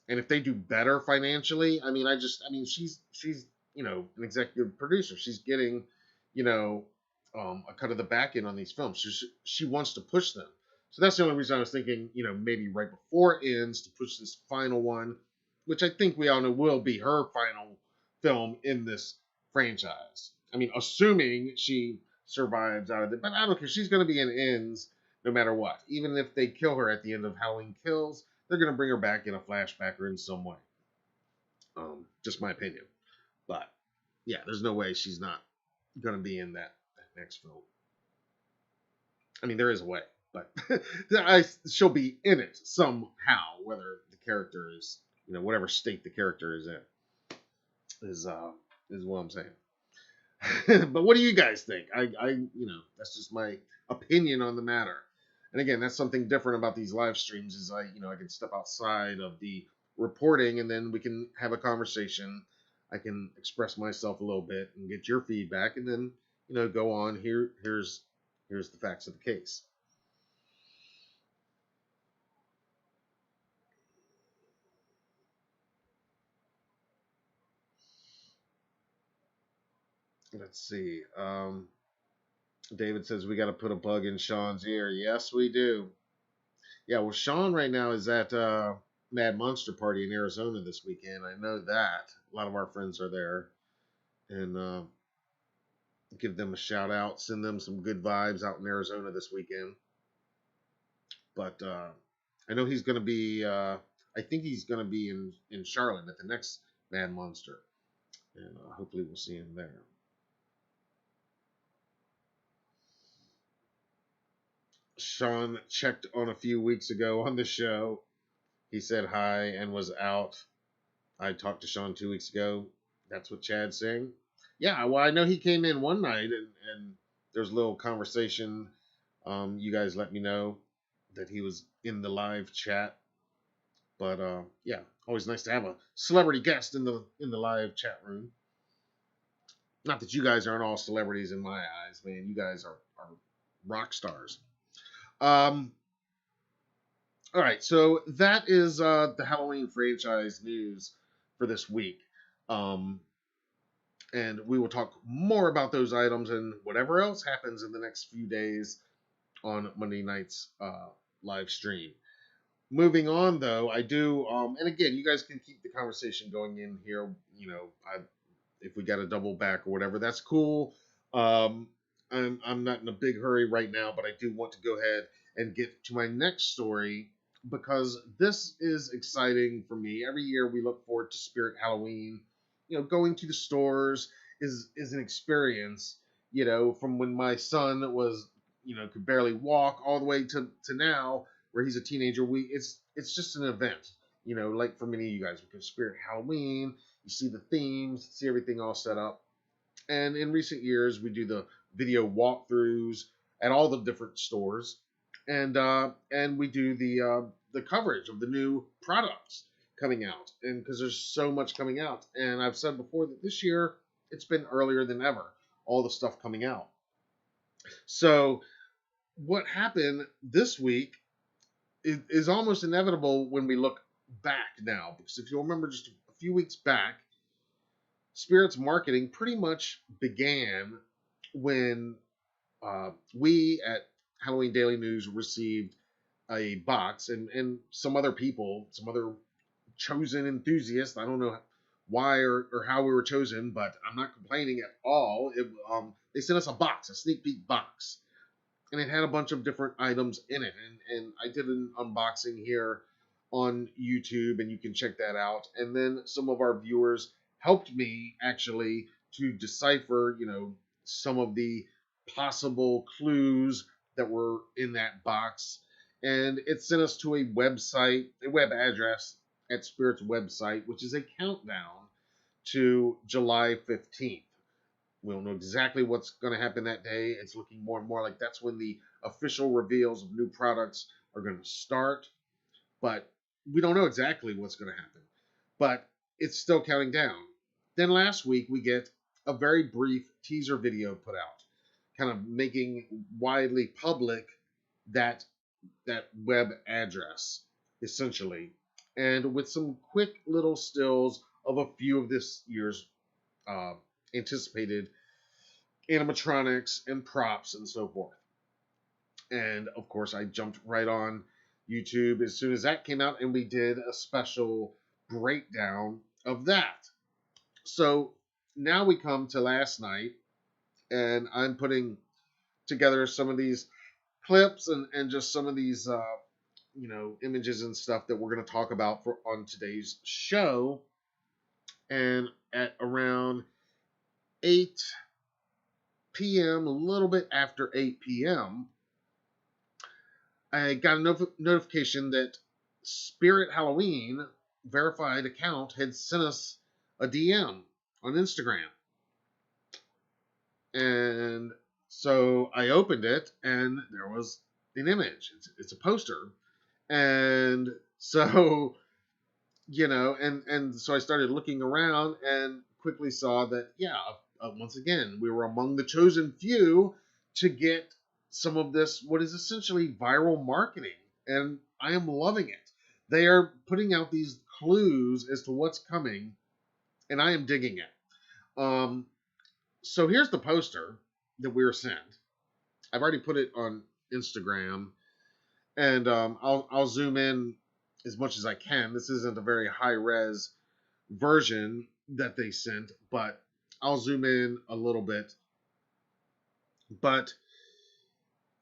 And if they do better financially, I mean, she's an executive producer. She's getting, a cut of the back end on these films. She wants to push them. So that's the only reason I was thinking, maybe right before it ends to push this final one, which I think we all know will be her final film in this franchise. I mean, assuming she survives out of it, but I don't care. She's going to be in ends no matter what. Even if they kill her at the end of Halloween Kills, they're going to bring her back in a flashback or in some way. Just my opinion. But, yeah, there's no way she's not going to be in that next film. I mean, there is a way, but she'll be in it somehow, whether the character is, whatever state the character is in, is what I'm saying. But what do you guys think? That's just my opinion on the matter. And again, that's something different about these live streams is I can step outside of the reporting and then we can have a conversation. I can express myself a little bit and get your feedback and then, go on. Here's the facts of the case. Let's see. David says we got to put a bug in Sean's ear. Yes, we do. Yeah, well, Sean right now is at Mad Monster Party in Arizona this weekend. I know that. A lot of our friends are there. And give them a shout out. Send them some good vibes out in Arizona this weekend. But I know he's going to be, I think he's going to be in Charlotte at the next Mad Monster. And hopefully we'll see him there. Sean checked on a few weeks ago on the show. He said hi and was out. I talked to Sean 2 weeks ago. That's what Chad's saying. Yeah, well, I know he came in one night and there's a little conversation. You guys let me know that he was in the live chat. But yeah, always nice to have a celebrity guest in the live chat room. Not that you guys aren't all celebrities in my eyes, man. You guys are rock stars. All right, so that is the Halloween franchise news for this week. And we will talk more about those items and whatever else happens in the next few days on Monday night's live stream. Moving on, though, I do, and again, you guys can keep the conversation going in here. If we got to double back or whatever, that's cool. I'm not in a big hurry right now, but I do want to go ahead and get to my next story because this is exciting for me. Every year we look forward to Spirit Halloween. Going to the stores is an experience. From when my son was, could barely walk all the way to now where he's a teenager. It's just an event. Like for many of you guys, because Spirit Halloween, you see the themes, see everything all set up. And in recent years, we do the video walkthroughs at all the different stores, and we do the coverage of the new products coming out, and because there's so much coming out. And I've said before that this year it's been earlier than ever, all the stuff coming out. So what happened this week is almost inevitable when we look back now, because if you'll remember just a few weeks back, Spirit's marketing pretty much began when we at Halloween Daily News received a box, and some other people, some other chosen enthusiasts, I don't know why or how we were chosen, but I'm not complaining at all. They sent us a box, a sneak peek box, and it had a bunch of different items in it, and I did an unboxing here on YouTube, and you can check that out. And then some of our viewers helped me actually to decipher, some of the possible clues that were in that box. And it sent us to a website, a web address at Spirit's website, which is a countdown to July 15th, We don't know exactly what's going to happen that day. It's looking more and more like that's when the official reveals of new products are going to start. But we don't know exactly what's going to happen. But it's still counting down. Then last week, we get a very brief teaser video put out, kind of making widely public that web address, essentially, and with some quick little stills of a few of this year's anticipated animatronics and props and so forth. And of course, I jumped right on YouTube as soon as that came out, and we did a special breakdown of that. So now we come to last night, and I'm putting together some of these clips and just some of these images and stuff that we're going to talk about on today's show. And at around 8 p.m., a little bit after 8 p.m., I got a notification that Spirit Halloween verified account had sent us a DM on Instagram. And so I opened it, and there was an image. It's a poster. And so, and so I started looking around and quickly saw that, once again, we were among the chosen few to get some of this, what is essentially viral marketing. And I am loving it. They are putting out these clues as to what's coming, and I am digging it. So here's the poster that we were sent. I've already put it on Instagram, and I'll zoom in as much as I can. This isn't a very high-res version that they sent, but I'll zoom in a little bit. But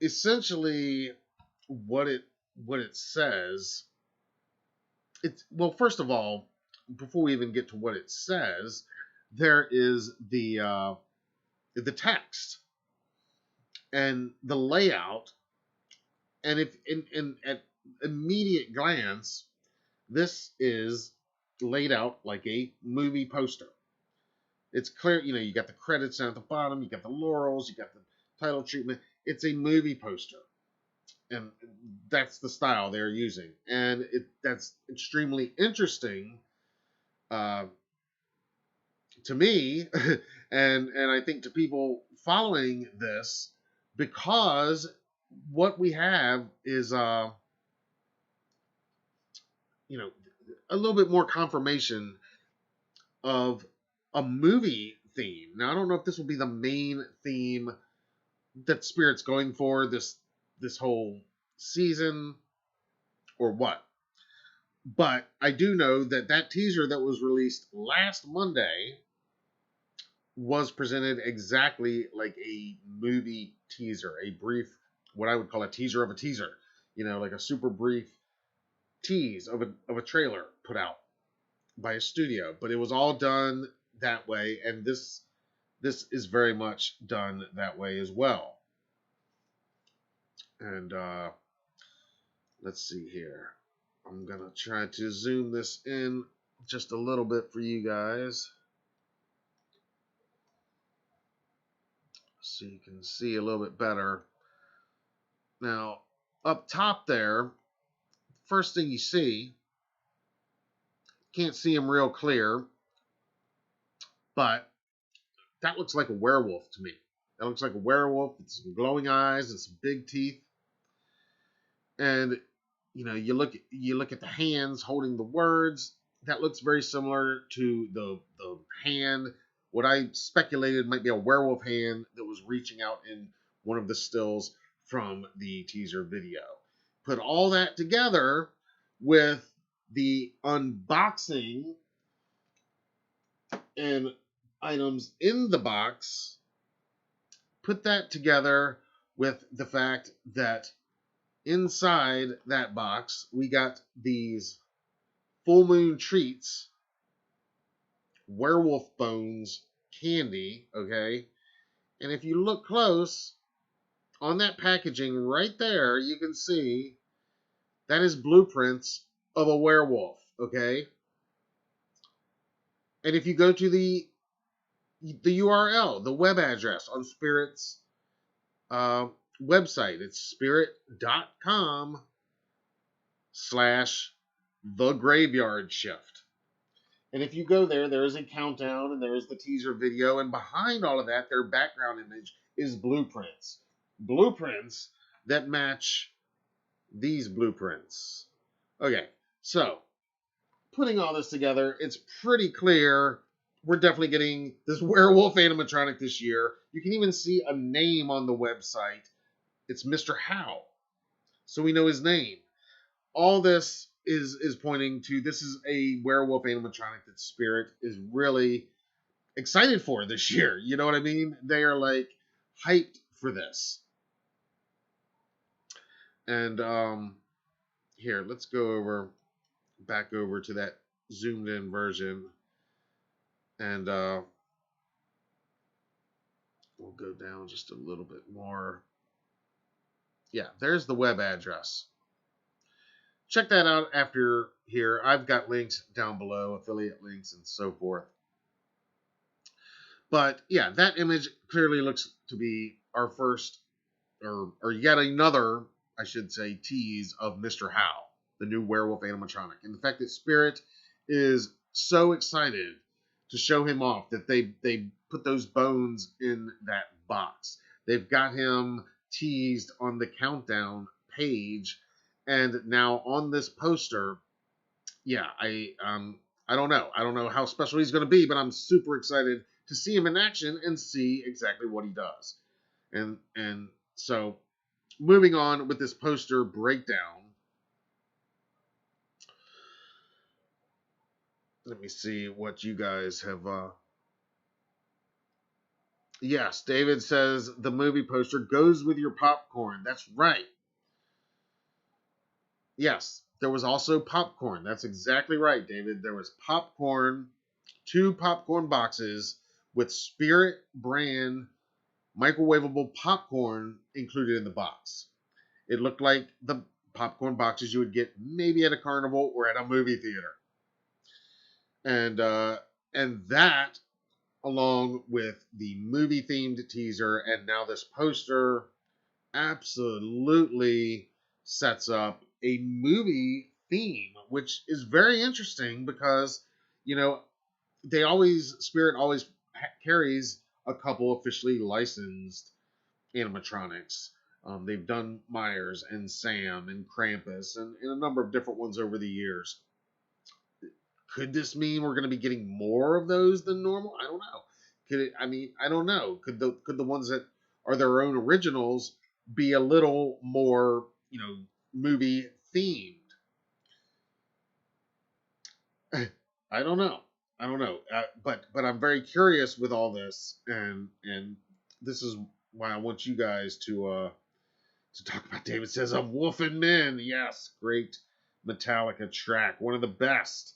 essentially, what it says, first of all, before we even get to what it says, there is the text and the layout. And if at immediate glance, this is laid out like a movie poster. It's clear, you got the credits down at the bottom, you got the laurels, you got the title treatment. It's a movie poster, and that's the style they're using, and that's extremely interesting to me, and I think to people following this, because what we have is a little bit more confirmation of a movie theme. Now, I don't know if this will be the main theme that Spirit's going for this whole season or what. But I do know that teaser that was released last Monday was presented exactly like a movie teaser, a brief, what I would call a teaser of a teaser, like a super brief tease of a trailer put out by a studio. But it was all done that way, and this is very much done that way as well. And let's see here. I'm gonna try to zoom this in just a little bit for you guys, so you can see a little bit better. Now, up top there, first thing you see, can't see him real clear, but that looks like a werewolf to me. That looks like a werewolf with some glowing eyes and some big teeth. And you look at the hands holding the words. That looks very similar to the hand. What I speculated might be a werewolf hand that was reaching out in one of the stills from the teaser video. Put all that together with the unboxing and items in the box. Put that together with the fact that inside that box, we got these full moon treats, werewolf bones candy, okay? And if you look close on that packaging right there, you can see that is blueprints of a werewolf, okay? And if you go to the the URL, the web address on Spirit's website. It's spirit.com/the graveyard shift. And if you go there, there is a countdown and there is the teaser video. And behind all of that, their background image is blueprints. Blueprints that match these blueprints. Okay, so putting all this together, it's pretty clear we're definitely getting this werewolf animatronic this year. You can even see a name on the website. It's Mr. Howe. So we know his name. All this is pointing to this is a werewolf animatronic that Spirit is really excited for this year. You know what I mean? They are like hyped for this. And here, let's go back over to that zoomed in version. And we'll go down just a little bit more. Yeah, there's the web address. Check that out after here. I've got links down below, affiliate links and so forth. But yeah, that image clearly looks to be our first, or yet another, I should say, tease of Mr. Howe, the new werewolf animatronic. And the fact that Spirit is so excited to show him off that they put those bones in that box. They've got him teased on the countdown page. And now on this poster, yeah, I don't know. I don't know how special he's going to be, but I'm super excited to see him in action and see exactly what he does. And so moving on with this poster breakdown. Let me see what you guys have. Yes, David says the movie poster goes with your popcorn. That's right. Yes, there was also popcorn. That's exactly right, David. There was popcorn, 2 popcorn boxes with Spirit brand microwavable popcorn included in the box. It looked like the popcorn boxes you would get maybe at a carnival or at a movie theater. And that, along with the movie-themed teaser and now this poster, absolutely sets up a movie theme, which is very interesting because, you know, Spirit always carries a couple officially licensed animatronics. They've done Myers and Sam and Krampus and a number of different ones over the years. Could this mean we're going to be getting more of those than normal? I don't know. Could it? I mean, I don't know. Could the ones that are their own originals be a little more, you know, movie themed? I don't know. But I'm very curious with all this, and this is why I want you guys to talk about. David says, "I'm Wolfing Men." Yes, great Metallica track, one of the best.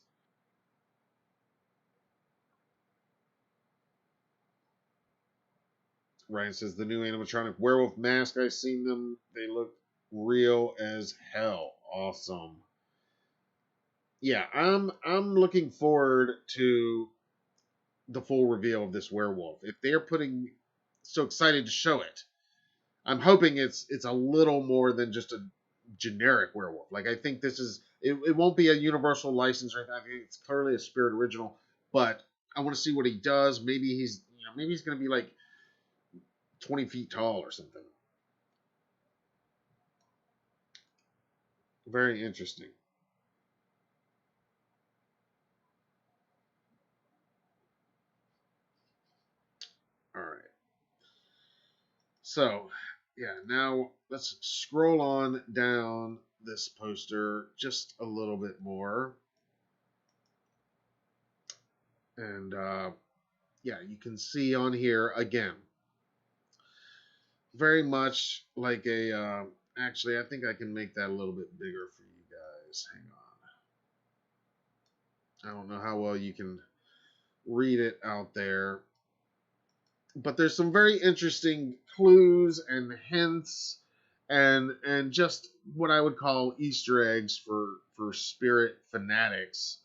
Ryan says the new animatronic werewolf mask. I've seen them. They look real as hell. Awesome. Yeah, I'm looking forward to the full reveal of this werewolf. If they're so excited to show it, I'm hoping it's a little more than just a generic werewolf. Like I think this is it won't be a universal license or anything. I think it's clearly a Spirit original, but I want to see what he does. Maybe he's going to be like 20 feet tall or something. Very interesting. All right. So, yeah, now let's scroll on down this poster just a little bit more. And, yeah, you can see on here again. Very much like a, actually, I think I can make that a little bit bigger for you guys. Hang on. I don't know how well you can read it out there. But there's some very interesting clues and hints and just what I would call Easter eggs for Spirit fanatics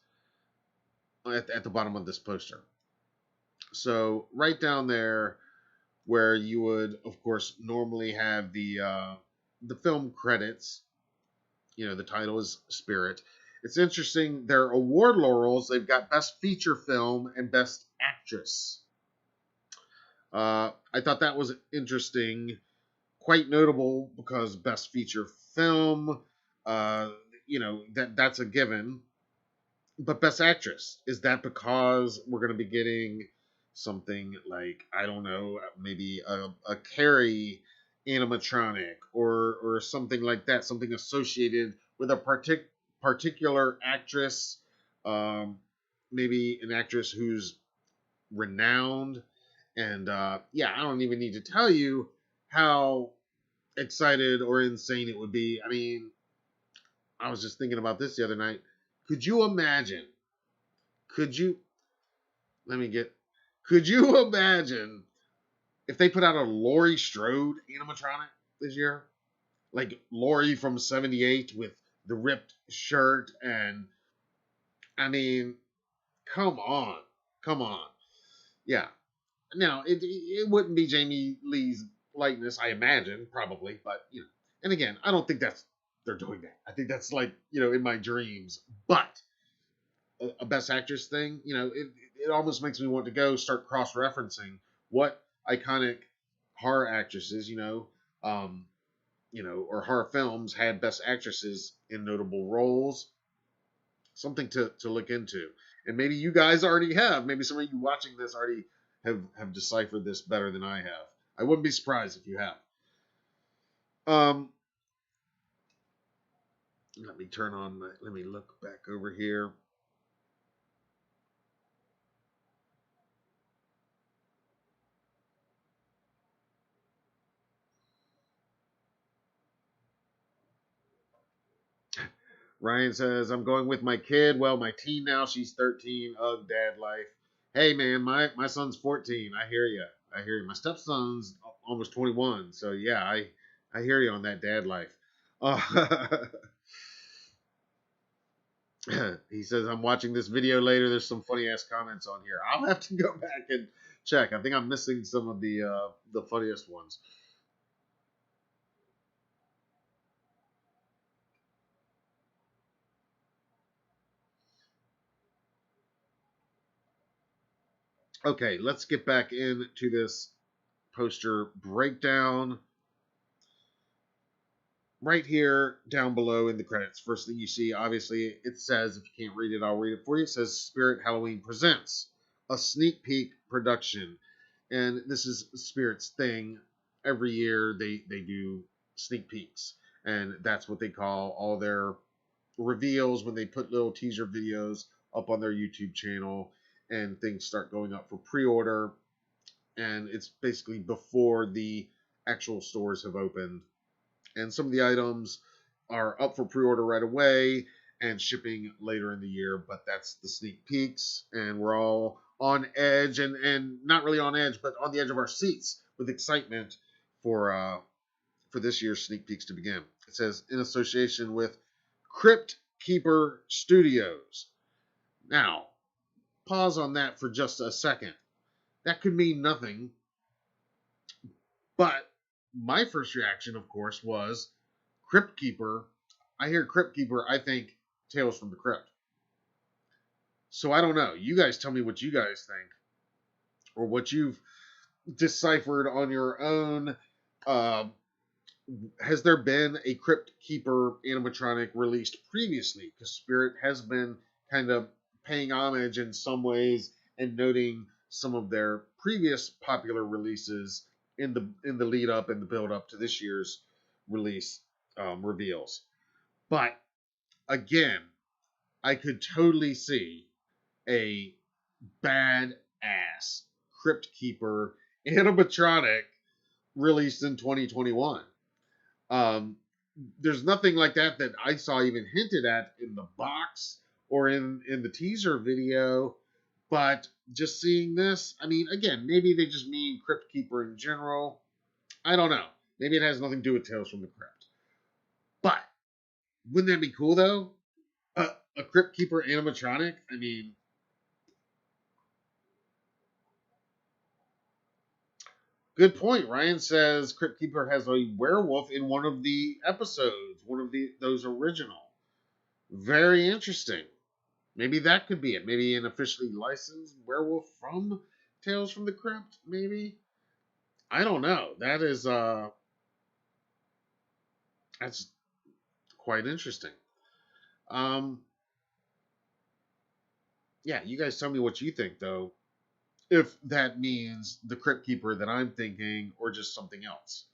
at the bottom of this poster. So right down there where you would, of course, normally have the film credits. You know, the title is Spirit. It's interesting. Their award laurels. They've got Best Feature Film and Best Actress. I thought that was interesting, quite notable because Best Feature Film, uh, you know, that's a given. But Best Actress, is that because we're going to be getting something like, I don't know, maybe a Carrie animatronic or something like that, something associated with a particular actress, um, maybe an actress who's renowned. And yeah, I don't even need to tell you how excited or insane it would be. I mean, I was just thinking about this the other night. Could you imagine? Could you let me get could you imagine if they put out a Laurie Strode animatronic this year? Like Laurie from '78 with the ripped shirt, and I mean, come on. Come on. Yeah. Now, it wouldn't be Jamie Lee's likeness, I imagine, probably, but you know. And again, I don't think that's they're doing that. I think that's like, you know, in my dreams. But a Best Actress thing, you know, it almost makes me want to go start cross referencing what iconic horror actresses, you know, or horror films had Best Actresses in notable roles. Something to look into, and maybe you guys already have. Maybe some of you watching this already have deciphered this better than I have. I wouldn't be surprised if you have. Um, let me turn on. Let me look back over here. Ryan says, I'm going with my kid. Well, my teen now. She's 13. Ugh, dad life. Hey, man, my son's 14. I hear you. I hear you. My stepson's almost 21. So, yeah, I hear you on that dad life. He says, I'm watching this video later. There's some funny ass comments on here. I'll have to go back and check. I think I'm missing some of the funniest ones. Okay, let's get back into this poster breakdown. Right here down below in the credits, first thing you see, obviously, it says, if you can't read it, I'll read it for you. It says Spirit Halloween Presents, a sneak peek production. And this is Spirit's thing. Every year they do sneak peeks. And that's what they call all their reveals when they put little teaser videos up on their YouTube channel and things start going up for pre-order. And it's basically before the actual stores have opened, and some of the items are up for pre-order right away and shipping later in the year, but that's the sneak peeks, and we're all on edge, and not really on edge, but on the edge of our seats with excitement for this year's sneak peeks to begin. It says, in association with Crypt Keeper Studios. Now, pause on that for just a second. That could mean nothing, but my first reaction, of course, was Crypt Keeper. I hear Crypt Keeper, I think Tales from the Crypt. So I don't know. You guys tell me what you guys think, or what you've deciphered on your own. Uh, has there been a Crypt Keeper animatronic released previously? Because Spirit has been kind of paying homage in some ways and noting some of their previous popular releases in the lead up and the build up to this year's release reveals. But again, I could totally see a bad ass Crypt Keeper animatronic released in 2021. Um, there's nothing like that that I saw even hinted at in the box or in the teaser video. But just seeing this, I mean, again, maybe they just mean Crypt Keeper in general. I don't know. Maybe it has nothing to do with Tales from the Crypt. But wouldn't that be cool though? A Crypt Keeper animatronic? I mean, Good point. Ryan says Crypt Keeper has a werewolf in one of the episodes, one of those original. Very interesting. Maybe that could be it. Maybe an officially licensed werewolf from Tales from the Crypt. Maybe I don't know. That's quite interesting. Um, yeah, you guys tell me what you think though. If that means the Crypt Keeper that I'm thinking, or just something else.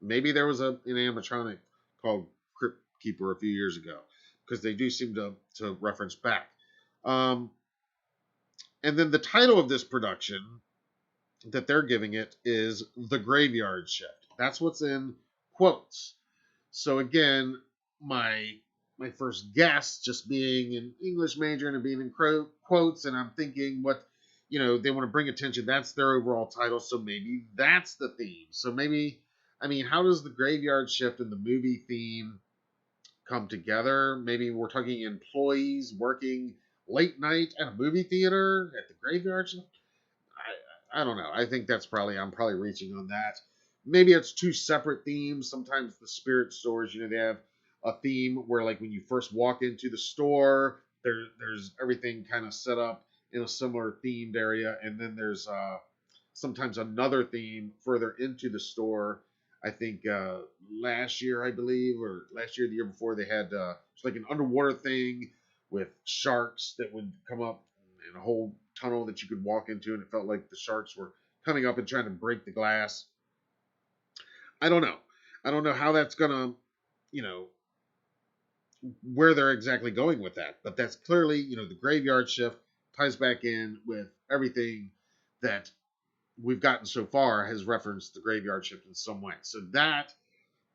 Maybe there was an animatronic called Crypt Keeper a few years ago, because they do seem to reference back. Um, and then the title of this production that they're giving it is The Graveyard Shift. That's what's in quotes. So again, my my first guess, just being an English major and it being in quotes, and I'm thinking what they want to bring attention. That's their overall title, so maybe that's the theme. So maybe, I mean, how does the graveyard shift and the movie theme come together? Maybe we're talking employees working late night at a movie theater at the graveyard shift. I don't know. I think I'm probably reaching on that. Maybe it's two separate themes. Sometimes the spirit stores, they have a theme where like when you first walk into the store, there's everything kind of set up in a similar themed area, and then there's sometimes another theme further into the store. I think last year, I believe, or last year, the year before, they had it's like an underwater thing with sharks that would come up in a whole tunnel that you could walk into, and it felt like the sharks were coming up and trying to break the glass. I don't know. I don't know how that's gonna, you know, where they're exactly going with that. But that's clearly, the graveyard shift ties back in with everything that we've gotten so far has referenced the graveyard shift in some way. So that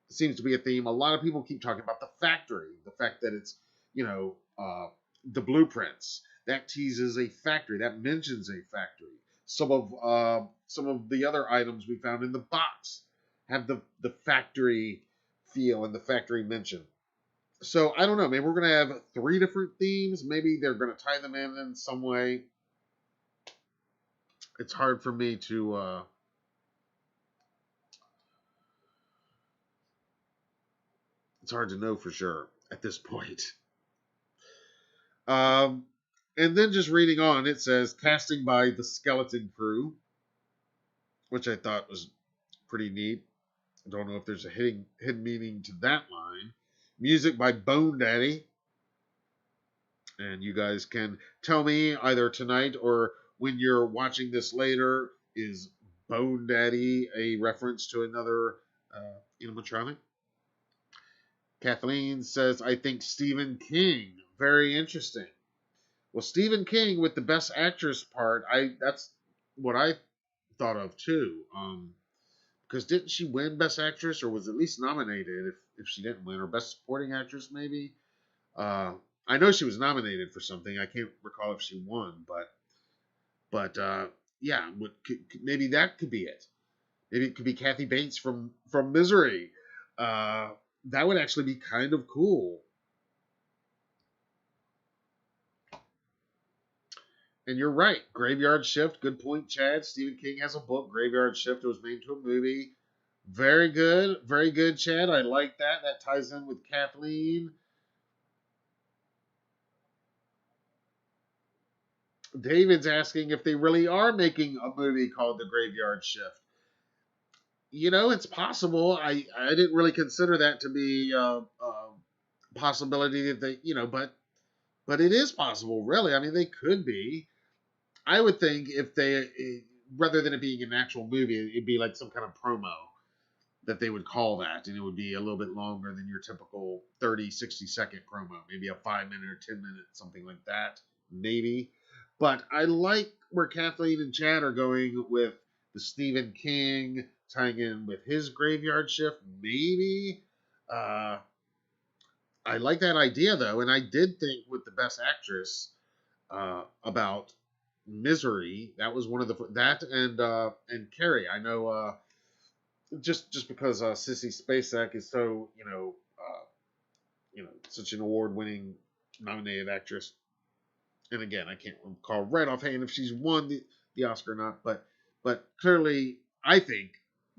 seems to be a theme. A lot of people keep talking about the factory, the fact that it's, the blueprints that teases a factory, that mentions a factory. Some of the other items we found in the box have the factory feel and the factory mention. So I don't know. Maybe we're gonna have three different themes. Maybe they're gonna tie them in some way. It's hard for me to. It's hard to know for sure at this point. Um, and then just reading on, it says casting by the Skeleton Crew, which I thought was pretty neat. I don't know if there's a hidden meaning to that line. Music by Bone Daddy. And you guys can tell me either tonight or when you're watching this later, is Bone Daddy a reference to another animatronic? Kathleen says, I think Stephen King. Very interesting. Well, Stephen King with the Best Actress part, that's what I thought of too. Because didn't she win Best Actress, or was at least nominated if she didn't win, or Best Supporting Actress maybe? I know she was nominated for something. I can't recall if she won, but yeah, maybe that could be it. Maybe it could be Kathy Bates from Misery. That would actually be kind of cool. And you're right. Graveyard Shift. Good point, Chad. Stephen King has a book, Graveyard Shift. It was made into a movie. Very good. Very good, Chad. I like that. That ties in with Kathleen. David's asking if they really are making a movie called The Graveyard Shift. It's possible. I didn't really consider that to be a possibility that they, but it is possible, really. I mean, they could be. I would think if rather than it being an actual movie, it'd be like some kind of promo that they would call that, and it would be a little bit longer than your typical 30, 60-second promo, maybe a 5-minute or 10-minute, something like that, maybe. But I like where Kathleen and Chad are going with the Stephen King tying in with his graveyard shift, maybe. I like that idea, though, and I did think with the Best Actress about Misery. That was one of that and Carrie. I know just because Sissy Spacek is so such an award-winning nominated actress. And again, I can't recall right offhand if she's won the Oscar or not, but clearly I think,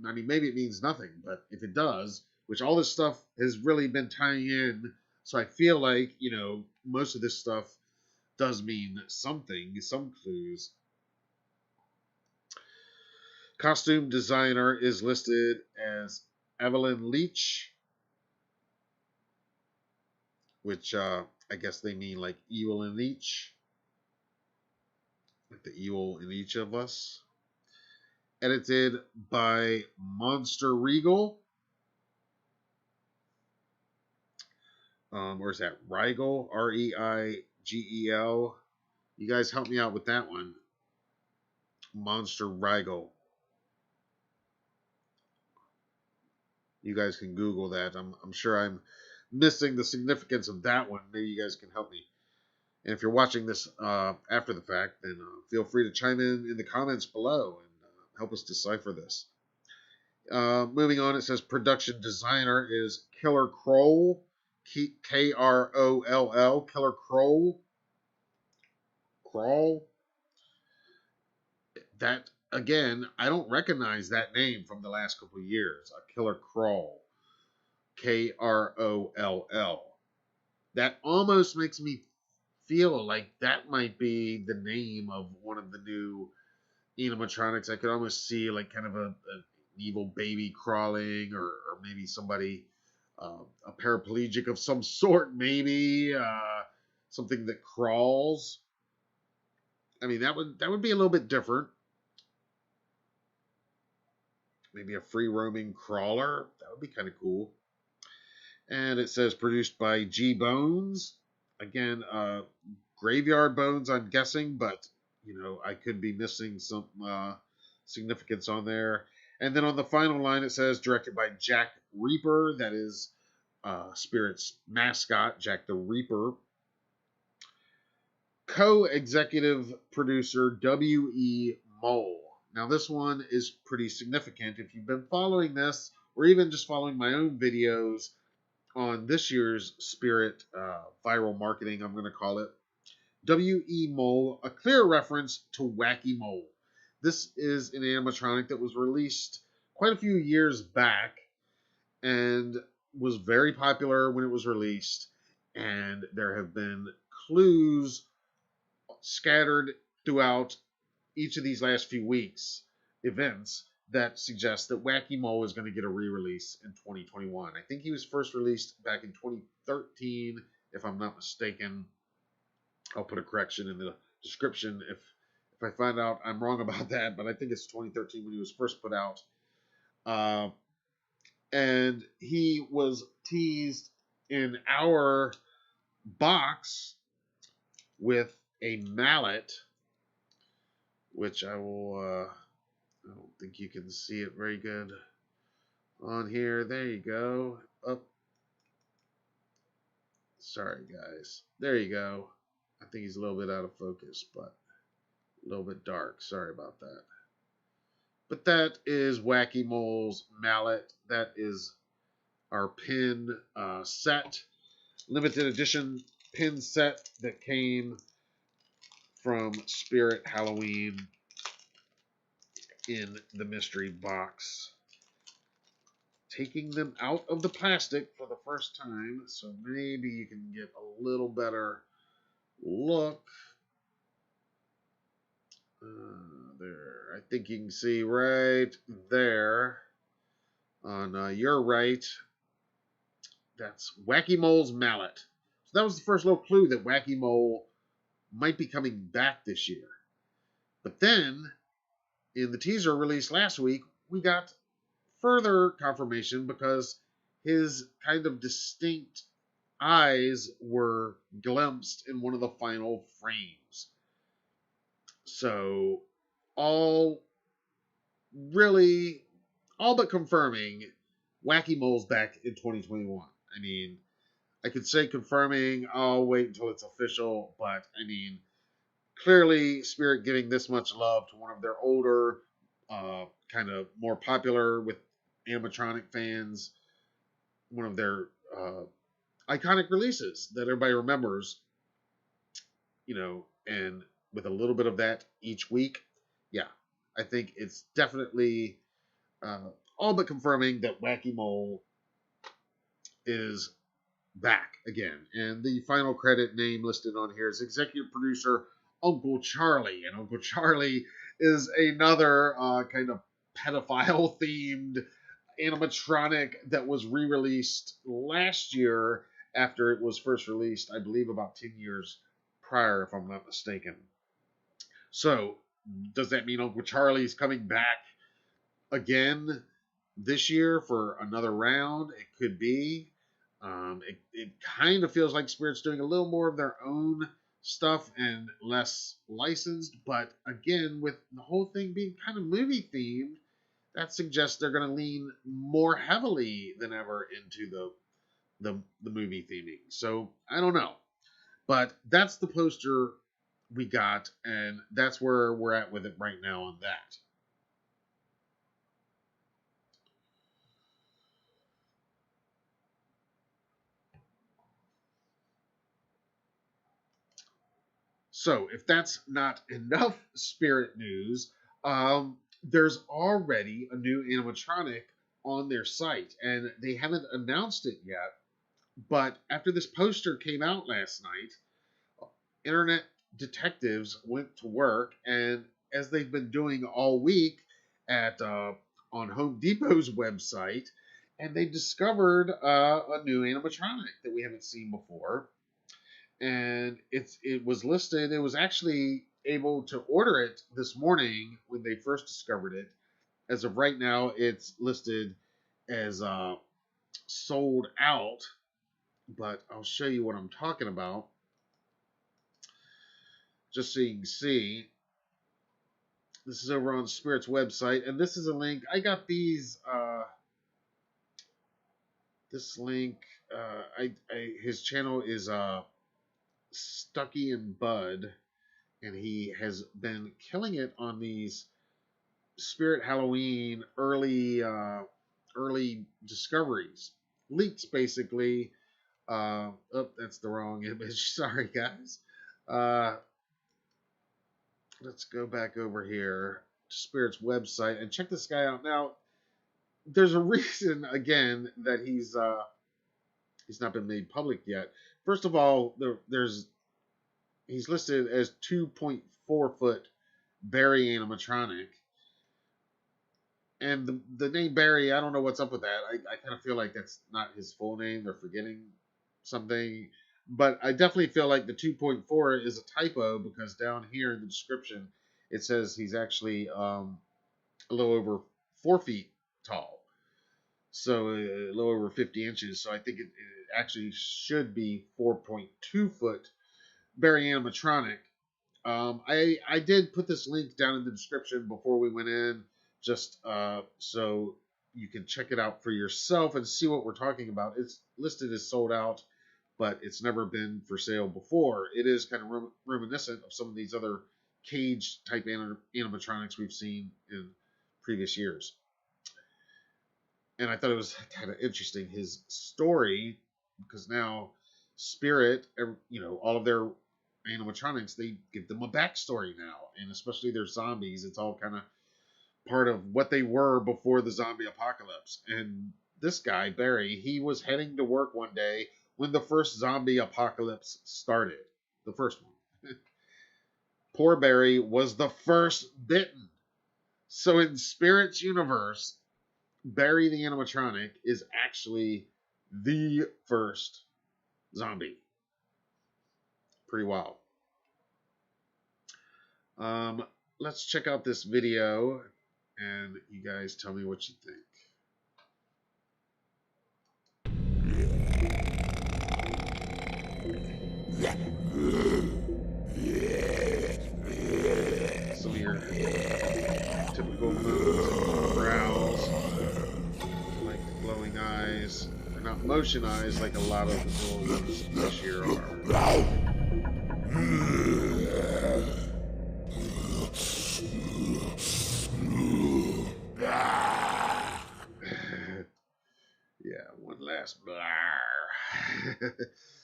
I mean, maybe it means nothing, but if it does, which all this stuff has really been tying in, so I feel like, most of this stuff does mean something, some clues. Costume designer is listed as Evelyn Leach, which I guess they mean like evil in each, like the evil in each of us. Edited by Monster Regal. Where's that? Reigel, Reigel. You guys help me out with that one. Monster Reigel. You guys can Google that. I'm sure I'm missing the significance of that one. Maybe you guys can help me. And if you're watching this after the fact, then feel free to chime in the comments below and help us decipher this. Moving on, it says production designer is Killer Kroll, Kroll, Killer Kroll. Kroll. That, again, I don't recognize that name from the last couple of years. A Killer Kroll, Kroll. That almost makes me feel like that might be the name of one of the new animatronics. I could almost see like kind of an evil baby crawling, or maybe somebody, a paraplegic of some sort, maybe something that crawls. I mean, that would be a little bit different. Maybe a free roaming crawler. That would be kind of cool. And it says produced by G Bones. Again, Graveyard Bones, I'm guessing, but I could be missing some significance on there. And then on the final line, it says directed by Jack Reaper. That is Spirit's mascot, Jack the Reaper. Co-executive producer W.E. Mole. Now, this one is pretty significant. If you've been following this, or even just following my own videos on this year's Spirit viral marketing, I'm going to call it, W.E. Mole, a clear reference to Wacky Mole. This is an animatronic that was released quite a few years back and was very popular when it was released. And there have been clues scattered throughout each of these last few weeks events that suggest that Wacky Mole is going to get a re-release in 2021. I think he was first released back in 2013, if I'm not mistaken. I'll put a correction in the description if I find out I'm wrong about that, but I think it's 2013 when he was first put out. And he was teased in our box with a mallet, which I will, I don't think you can see it very good on here. There you go. Up. Sorry, guys. There you go. I think he's a little bit out of focus, but a little bit dark. Sorry about that. But that is Wacky Mole's mallet. That is our pin set. Limited edition pin set that came from Spirit Halloween in the mystery box. Taking them out of the plastic for the first time, so maybe you can get a little better look. There, I think you can see right there on your right. That's Wacky Mole's mallet. So that was the first little clue that Wacky Mole might be coming back this year. But then, in the teaser released last week, we got further confirmation because his kind of distinct eyes were glimpsed in one of the final frames. So, all but confirming Wacky Mole's back in 2021. I mean, I could say confirming, I'll wait until it's official, but I mean, clearly Spirit giving this much love to one of their older, kind of more popular with animatronic fans, one of their iconic releases that everybody remembers, and with a little bit of that each week. Yeah, I think it's definitely all but confirming that Wacky Mole is back again. And the final credit name listed on here is executive producer Uncle Charlie. And Uncle Charlie is another kind of pedophile themed animatronic that was re-released last year after it was first released, I believe about 10 years prior, if I'm not mistaken. So, does that mean Uncle Charlie's coming back again this year for another round? It could be. It kind of feels like Spirit's doing a little more of their own stuff and less licensed, but again, with the whole thing being kind of movie themed, that suggests they're going to lean more heavily than ever into the movie theming. So I don't know, but that's the poster we got, and that's where we're at with it right now on that. So, if that's not enough Spirit news, there's already a new animatronic on their site, and they haven't announced it yet. But after this poster came out last night, internet detectives went to work, and as they've been doing all week at on Home Depot's website, and they discovered a new animatronic that we haven't seen before. And it was listed. It was actually able to order it this morning when they first discovered it. As of right now, it's listed as sold out. But I'll show you what I'm talking about, just so you can see. This is over on Spirit's website, and this is a link. I got these. This link. His channel is Stucky and Bud, and he has been killing it on these Spirit Halloween early discoveries, leaks basically. Oh, that's the wrong image. Sorry, guys. Let's go back over here to Spirit's website and check this guy out. Now, there's a reason again that he's not been made public yet. First of all, he's listed as 2.4 foot Barry animatronic. And the name Barry, I don't know what's up with that. I kind of feel like that's not his full name. They're forgetting something. But I definitely feel like the 2.4 is a typo, because down here in the description, it says he's actually a little over 4 feet tall. So a little over 50 inches. So I think it actually should be 4.2 foot Barry animatronic. I did put this link down in the description before we went in, just so you can check it out for yourself and see what we're talking about. It's listed as sold out, but it's never been for sale before. It is kind of reminiscent of some of these other cage type animatronics we've seen in previous years. And I thought it was kind of interesting, his story, because now Spirit, all of their animatronics, they give them a backstory now, and especially their zombies. It's all kind of part of what they were before the zombie apocalypse. And this guy, Barry, he was heading to work one day when the first zombie apocalypse started. The first one. Poor Barry was the first bitten. So in Spirit's universe, Barry the animatronic is actually the first zombie. Pretty wild. Let's check out this video, and you guys tell me what you think. Some of your typical movements, growls, like the glowing eyes. They're not motion eyes like a lot of the villains this year are. Yeah, one last blah.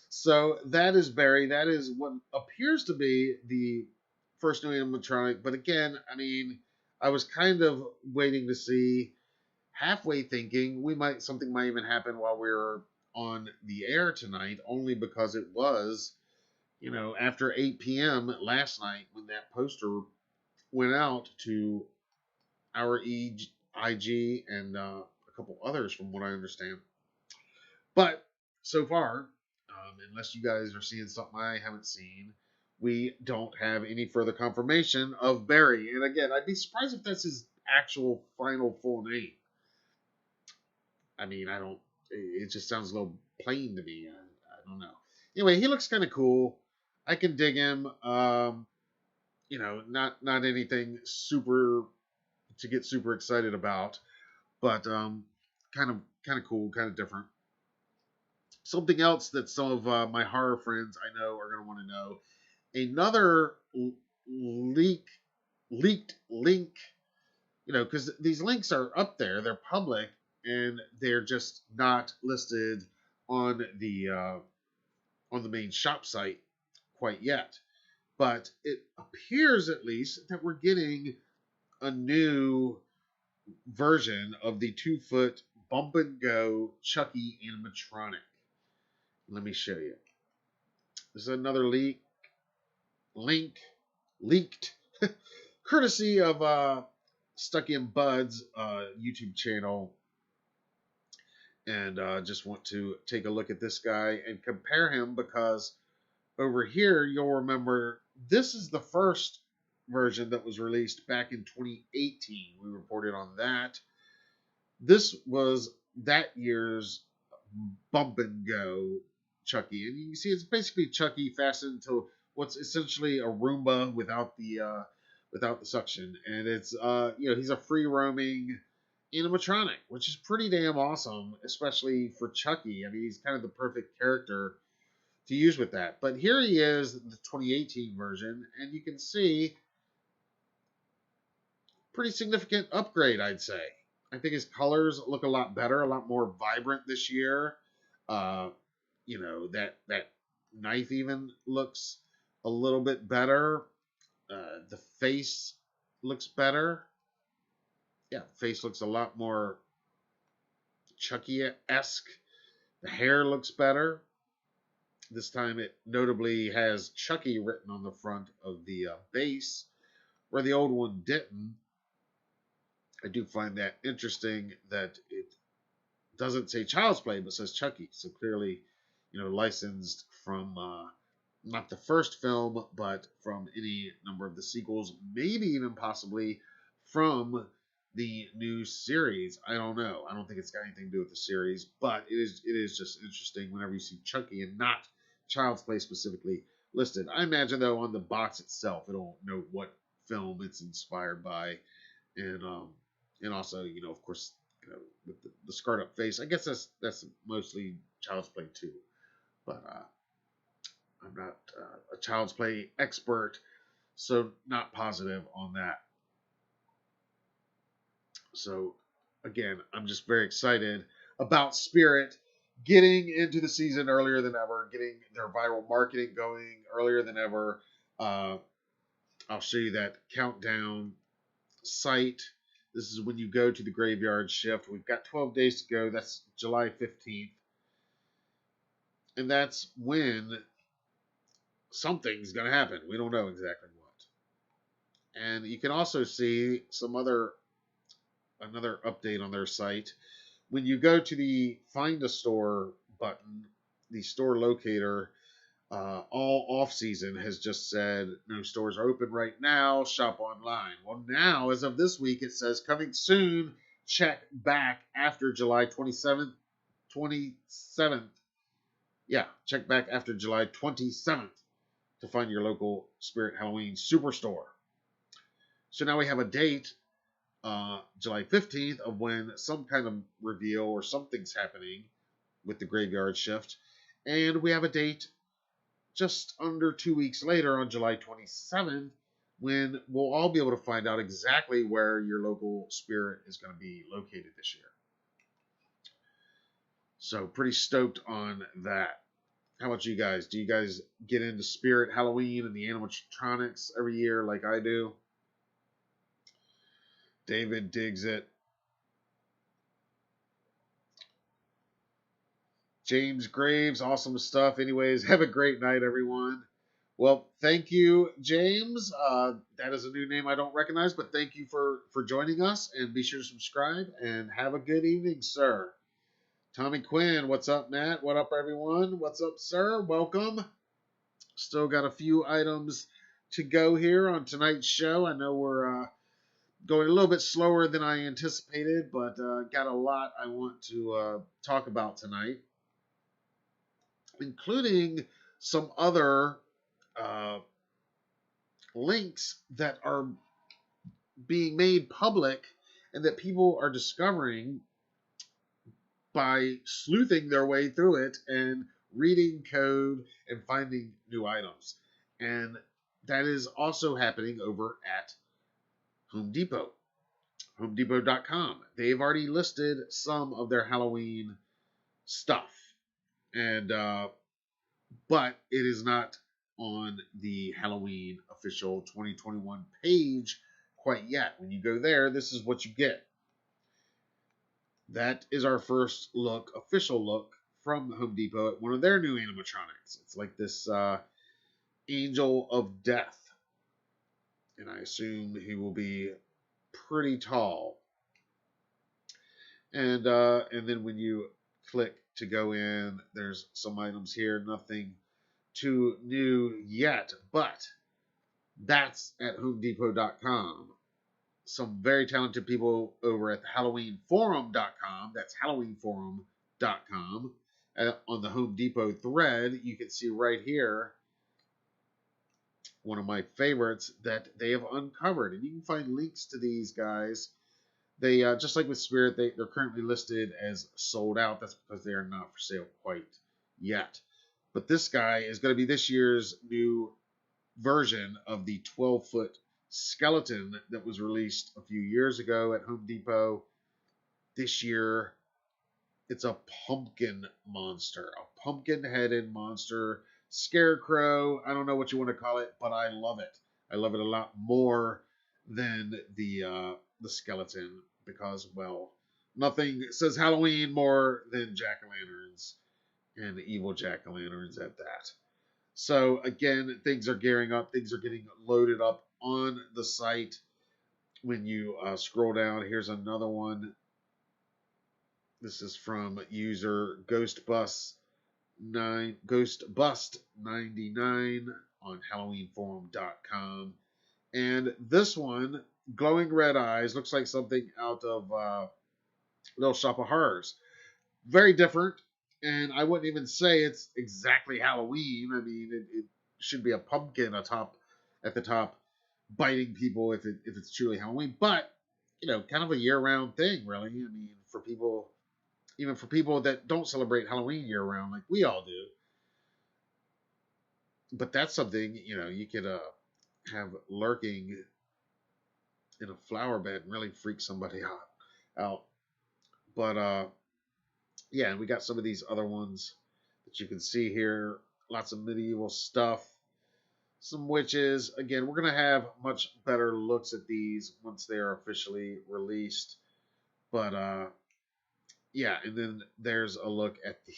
So that is Barry. That is what appears to be the first new animatronic. But again, I mean, I was kind of waiting to see halfway thinking something might even happen while we're on the air tonight, only because it was, after 8 p.m. last night when that poster went out to our IG and a couple others, from what I understand. But so far, unless you guys are seeing something I haven't seen, we don't have any further confirmation of Barry. And again, I'd be surprised if that's his actual final full name. I mean, I don't. It just sounds a little plain to me. I don't know. Anyway, he looks kind of cool. I can dig him. Not anything super to get super excited about, but kind of cool, kind of different. Something else that some of my horror friends I know are going to want to know. Another leaked link, because these links are up there, they're public, and they're just not listed on the main shop site quite yet. But it appears, at least, that we're getting a new version of the 2-foot bump and go Chucky animatronic. Let me show you. This is another leaked, courtesy of Stuck in Bud's YouTube channel. And just want to take a look at this guy and compare him, because over here you'll remember this is the first version that was released back in 2018. We reported on that. This was that year's bump and go Chucky, and you can see it's basically Chucky fastened to what's essentially a Roomba without the suction, and it's he's a free roaming animatronic, which is pretty damn awesome, especially for Chucky. I mean, he's kind of the perfect character to use with that. But here he is, the 2018 version, and you can see pretty significant upgrade, I'd say. I think his colors look a lot better, a lot more vibrant this year. That knife even looks a little bit better. The face looks better. Yeah, the face looks a lot more Chucky-esque. The hair looks better. This time it notably has Chucky written on the front of the base, where the old one didn't. I do find that interesting that it doesn't say Child's Play, but says Chucky. So clearly, licensed from not the first film, but from any number of the sequels, maybe even possibly from the new series. I don't know. I don't think it's got anything to do with the series, but it is just interesting whenever you see Chucky and not Child's Play specifically listed. I imagine, though, on the box itself, it'll note what film it's inspired by, and also, of course, with the scarred up face. I guess that's mostly Child's Play too, but I'm not a Child's Play expert, so not positive on that. So again, I'm just very excited about Spirit getting into the season earlier than ever, getting their viral marketing going earlier than ever. I'll show you that countdown site. This is when you go to the graveyard shift. We've got 12 days to go. That's July 15th. And that's when something's going to happen. We don't know exactly what. And you can also see another update on their site. When you go to the Find a Store button, the store locator, all off season has just said no stores are open right now, shop online. Well, now, as of this week, it says coming soon, check back after July 27th. Yeah, check back after July 27th to find your local Spirit Halloween Superstore. So now we have a date, July 15th, of when some kind of reveal or something's happening with the graveyard shift. And we have a date just under 2 weeks later, on July 27th, when we'll all be able to find out exactly where your local Spirit is going to be located this year. So pretty stoked on that. How about you guys? Do you guys get into Spirit Halloween and the animatronics every year like I do? David digs it. James Graves, awesome stuff. Anyways, have a great night, everyone. Well, thank you, James. That is a new name I don't recognize, but thank you for joining us, and be sure to subscribe, and have a good evening, sir. Tommy Quinn, what's up, Matt? What up, everyone? What's up, sir? Welcome. Still got a few items to go here on tonight's show. I know we're going a little bit slower than I anticipated, but got a lot I want to talk about tonight, including some other links that are being made public and that people are discovering by sleuthing their way through it and reading code and finding new items. And that is also happening over at Home Depot, HomeDepot.com. They've already listed some of their Halloween stuff, and but it is not on the Halloween official 2021 page quite yet. When you go there, this is what you get. That is our first look, official look from Home Depot at one of their new animatronics. It's like this Angel of Death, and I assume he will be pretty tall. And then when you click to go in, there's some items here. Nothing too new yet, but that's at HomeDepot.com. Some very talented people over at the HalloweenForum.com. That's HalloweenForum.com. On the Home Depot thread, you can see right here one of my favorites that they have uncovered. And you can find links to these guys. They just like with Spirit, they're currently listed as sold out. That's because they are not for sale quite yet. But this guy is going to be this year's new version of the 12-foot skeleton that was released a few years ago at Home Depot. This year, it's a pumpkin monster, a pumpkin-headed monster, scarecrow. I don't know what you want to call it, but I love it. I love it a lot more than the skeleton because, well, nothing says Halloween more than jack-o'-lanterns, and evil jack-o'-lanterns at that. So again, things are gearing up. Things are getting loaded up on the site. When you scroll down, here's another one. This is from user Ghostbust99 on HalloweenForum.com. And this one, glowing red eyes, looks like something out of Little Shop of Horrors. Very different. And I wouldn't even say it's exactly Halloween. I mean, it should be a pumpkin at the top, biting people if it's truly Halloween. But, kind of a year-round thing, really. I mean, for people, even for people that don't celebrate Halloween year-round like we all do. But that's something, you could have lurking in a flower bed and really freak somebody out. But, yeah, and we got some of these other ones that you can see here. Lots of medieval stuff. Some witches. Again, we're going to have much better looks at these once they are officially released. But, yeah, and then there's a look at the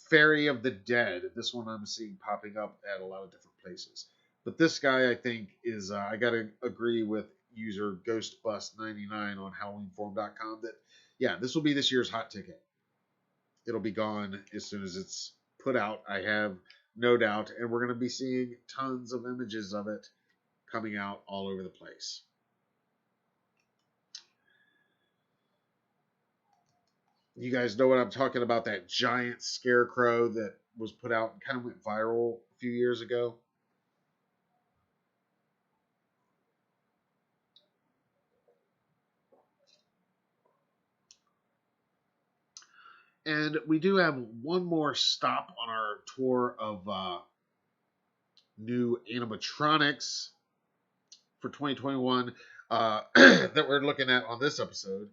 Ferry of the Dead. This one I'm seeing popping up at a lot of different places. But this guy, I think, is, I got to agree with user Ghostbust99 on HalloweenForum.com that, yeah, this will be this year's hot ticket. It'll be gone as soon as it's put out, I have no doubt. And we're going to be seeing tons of images of it coming out all over the place. You guys know what I'm talking about, that giant scarecrow that was put out and kind of went viral a few years ago. And we do have one more stop on our tour of new animatronics for 2021 that we're looking at on this episode.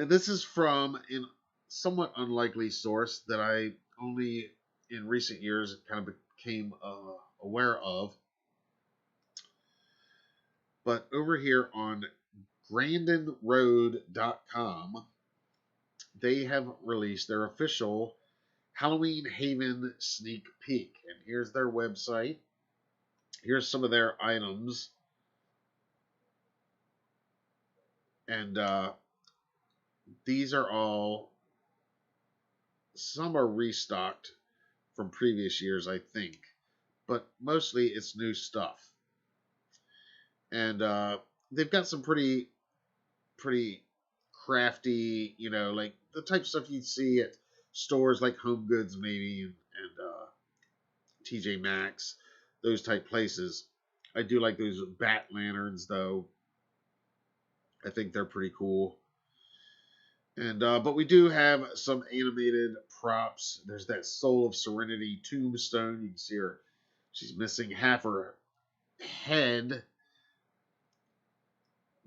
And this is from a somewhat unlikely source that I only in recent years kind of became aware of. But over here on GrandonRoad.com, they have released their official Halloween Haven sneak peek. And here's their website. Here's some of their items. And these are all, some are restocked from previous years, I think. But mostly it's new stuff. And they've got some pretty crafty, like the type of stuff you'd see at stores like Home Goods maybe and TJ Maxx, those type places. I do like those bat lanterns though. I think they're pretty cool. And but we do have some animated props. There's that Soul of Serenity tombstone. You can see her; she's missing half her head.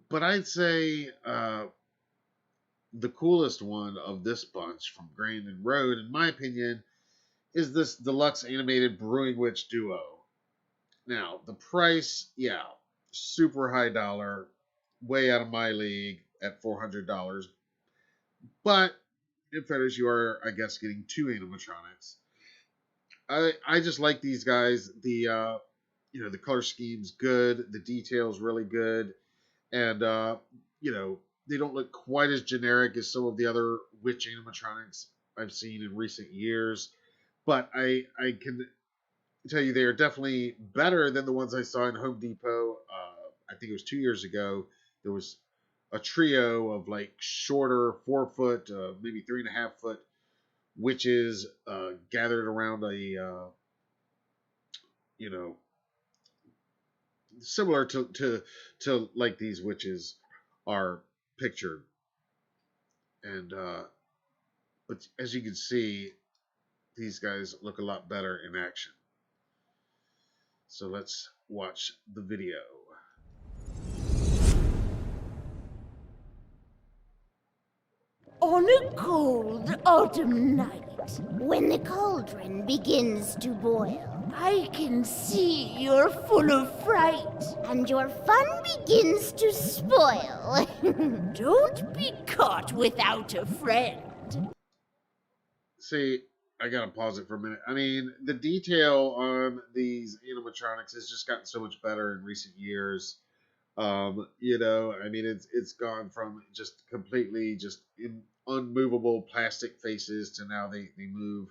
But I'd say the coolest one of this bunch from Grandin Road, in my opinion, is this deluxe animated Brewing Witch duo. Now, the price, yeah, super high dollar, way out of my league at $400. But in fairness, you are, I guess, getting two animatronics. I just like these guys. The the color scheme's good, the detail's really good, and they don't look quite as generic as some of the other witch animatronics I've seen in recent years. But I can tell you they are definitely better than the ones I saw in Home Depot. I think it was 2 years ago. There was a trio of like shorter 4 foot, maybe 3.5 foot witches gathered around a similar to like these witches are pictured. And but as you can see, these guys look a lot better in action. So let's watch the video. On a cold autumn night, when the cauldron begins to boil, I can see you're full of fright, and your fun begins to spoil. Don't be caught without a friend. See, I gotta pause it for a minute. I mean, the detail on these animatronics has just gotten so much better in recent years. I mean, it's gone from just completely just unmovable plastic faces to now they move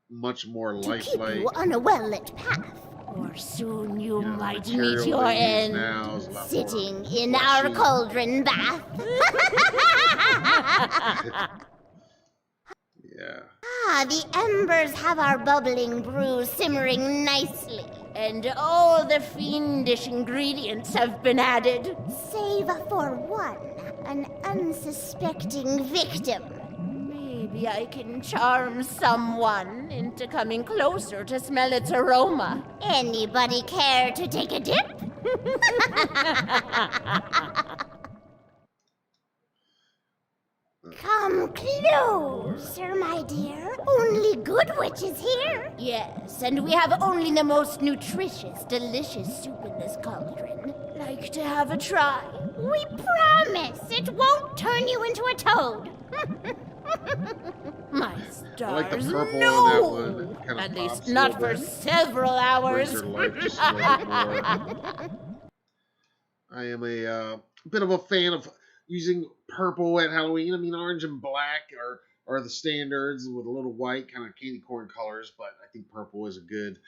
much more To keep lifelike. you on a well-lit path, or soon you The might meet material your they use end, now is a lot sitting more in our fleshy. cauldron bath. Yeah. Ah, the embers have our bubbling brew simmering nicely. And all the fiendish ingredients have been added. Save for one, an unsuspecting victim. Maybe I can charm someone into coming closer to smell its aroma. Anybody care to take a dip? Come closer, my dear. Only good witches here. Yes, and we have only the most nutritious, delicious soup in this cauldron. Like to have a try? We promise it won't turn you into a toad. My stars, I like the purple no! on that one. It kind of At pops least a not little for bit. several hours. Brings her life just a little bit more. I am a bit of a fan of using purple at Halloween. I mean, orange and black are the standards with a little white, kind of candy corn colors. But I think purple is a good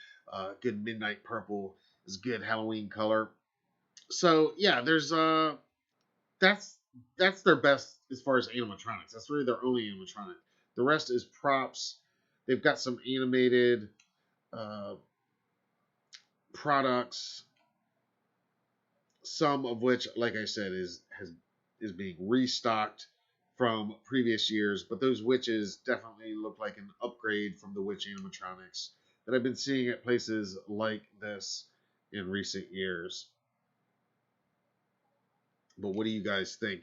midnight purple is a good Halloween color. So yeah, there's that's their best as far as animatronics. That's really their only animatronic. The rest is props. They've got some animated products, some of which, like I said, is being restocked from previous years. But those witches definitely look like an upgrade from the witch animatronics that I've been seeing at places like this in recent years. But what do you guys think?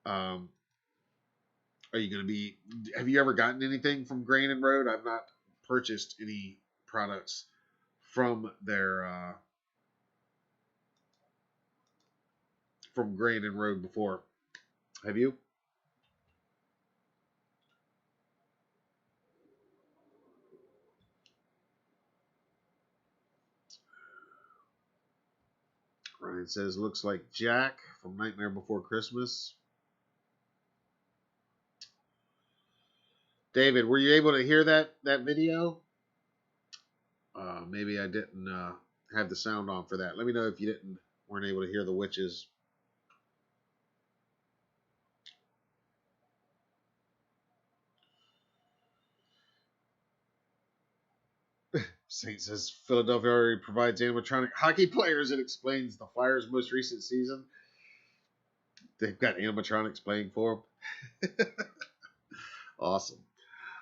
Are you going to be? Have you ever gotten anything from Grandin Road? I've not purchased any products from their from Grandin Road before. Have you? Brian says, looks like Jack from Nightmare Before Christmas. David, were you able to hear that video? Maybe I didn't have the sound on for that. Let me know if you weren't able to hear the witches. Saint says Philadelphia already provides animatronic hockey players. It explains the Flyers' most recent season. They've got animatronics playing for them. Awesome.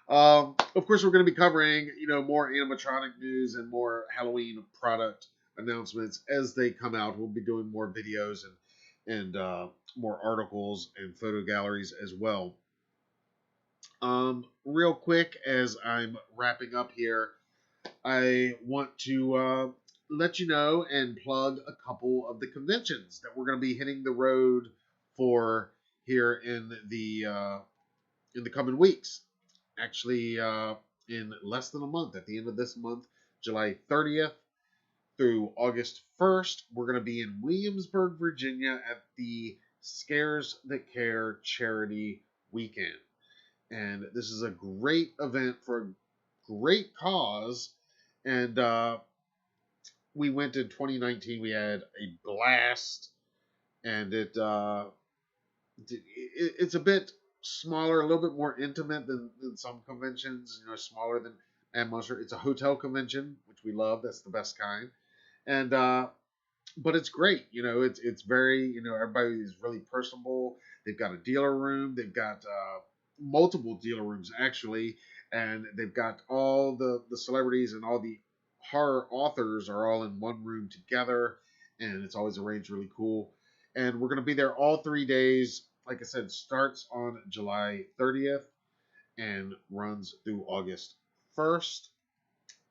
Of course, we're going to be covering, more animatronic news and more Halloween product announcements as they come out. We'll be doing more videos and more articles and photo galleries as well. Real quick, as I'm wrapping up here, I want to let you know and plug a couple of the conventions that we're going to be hitting the road for here in the coming weeks. Actually, in less than a month, at the end of this month, July 30th through August 1st, we're going to be in Williamsburg, Virginia at the Scares That Care Charity Weekend. And this is a great event for a great cause. And we went in 2019. We had a blast. And it's a bit smaller, a little bit more intimate than some conventions, smaller than Monster. It's a hotel convention, which we love. That's the best kind. And but it's great. It's very, everybody is really personable. They've got a dealer room. They've got multiple dealer rooms, actually. And they've got all the celebrities and all the horror authors are all in one room together. And it's always arranged really cool. And we're going to be there all 3 days. Like I said, starts on July 30th and runs through August 1st.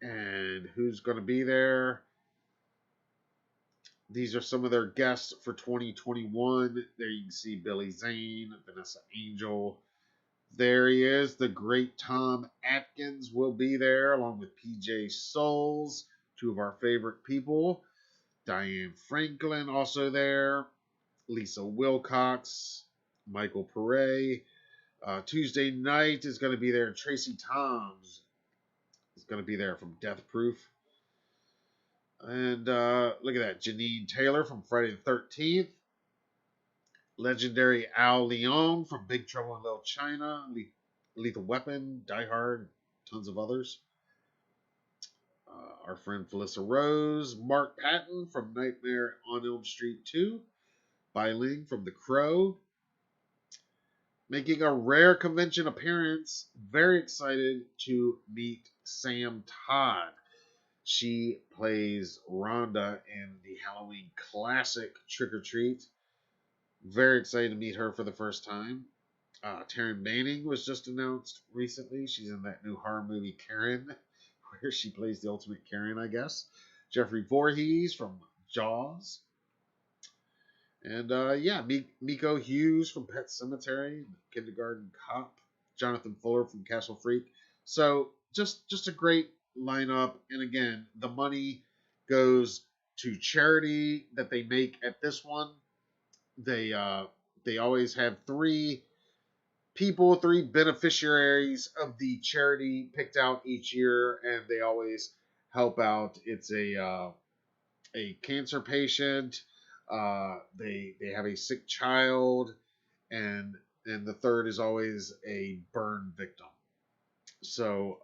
And who's going to be there? These are some of their guests for 2021. There you can see Billy Zane, Vanessa Angel. There he is. The great Tom Atkins will be there, along with PJ Souls, two of our favorite people. Diane Franklin also there. Lisa Wilcox. Michael Pere. Tuesday night is going to be there. Tracy Toms is going to be there from Death Proof. And look at that. Janine Taylor from Friday the 13th. Legendary Al Leong from Big Trouble in Little China. Lethal Weapon, Die Hard, tons of others. Our friend Felissa Rose. Mark Patton from Nightmare on Elm Street 2. Bai Ling from The Crow. Making a rare convention appearance. Very excited to meet Sam Todd. She plays Rhonda in the Halloween classic Trick or Treat. Very excited to meet her for the first time. Taryn Manning was just announced recently. She's in that new horror movie Karen, where she plays the ultimate Karen, I guess. Jeffrey Voorhees from Jaws. And Miko Hughes from Pet Sematary, Kindergarten Cop, Jonathan Fuller from Castle Freak. So just a great lineup. And again, the money goes to charity that they make at this one. They always have three beneficiaries of the charity picked out each year, and they always help out. It's a cancer patient. They have a sick child, and the third is always a burn victim. So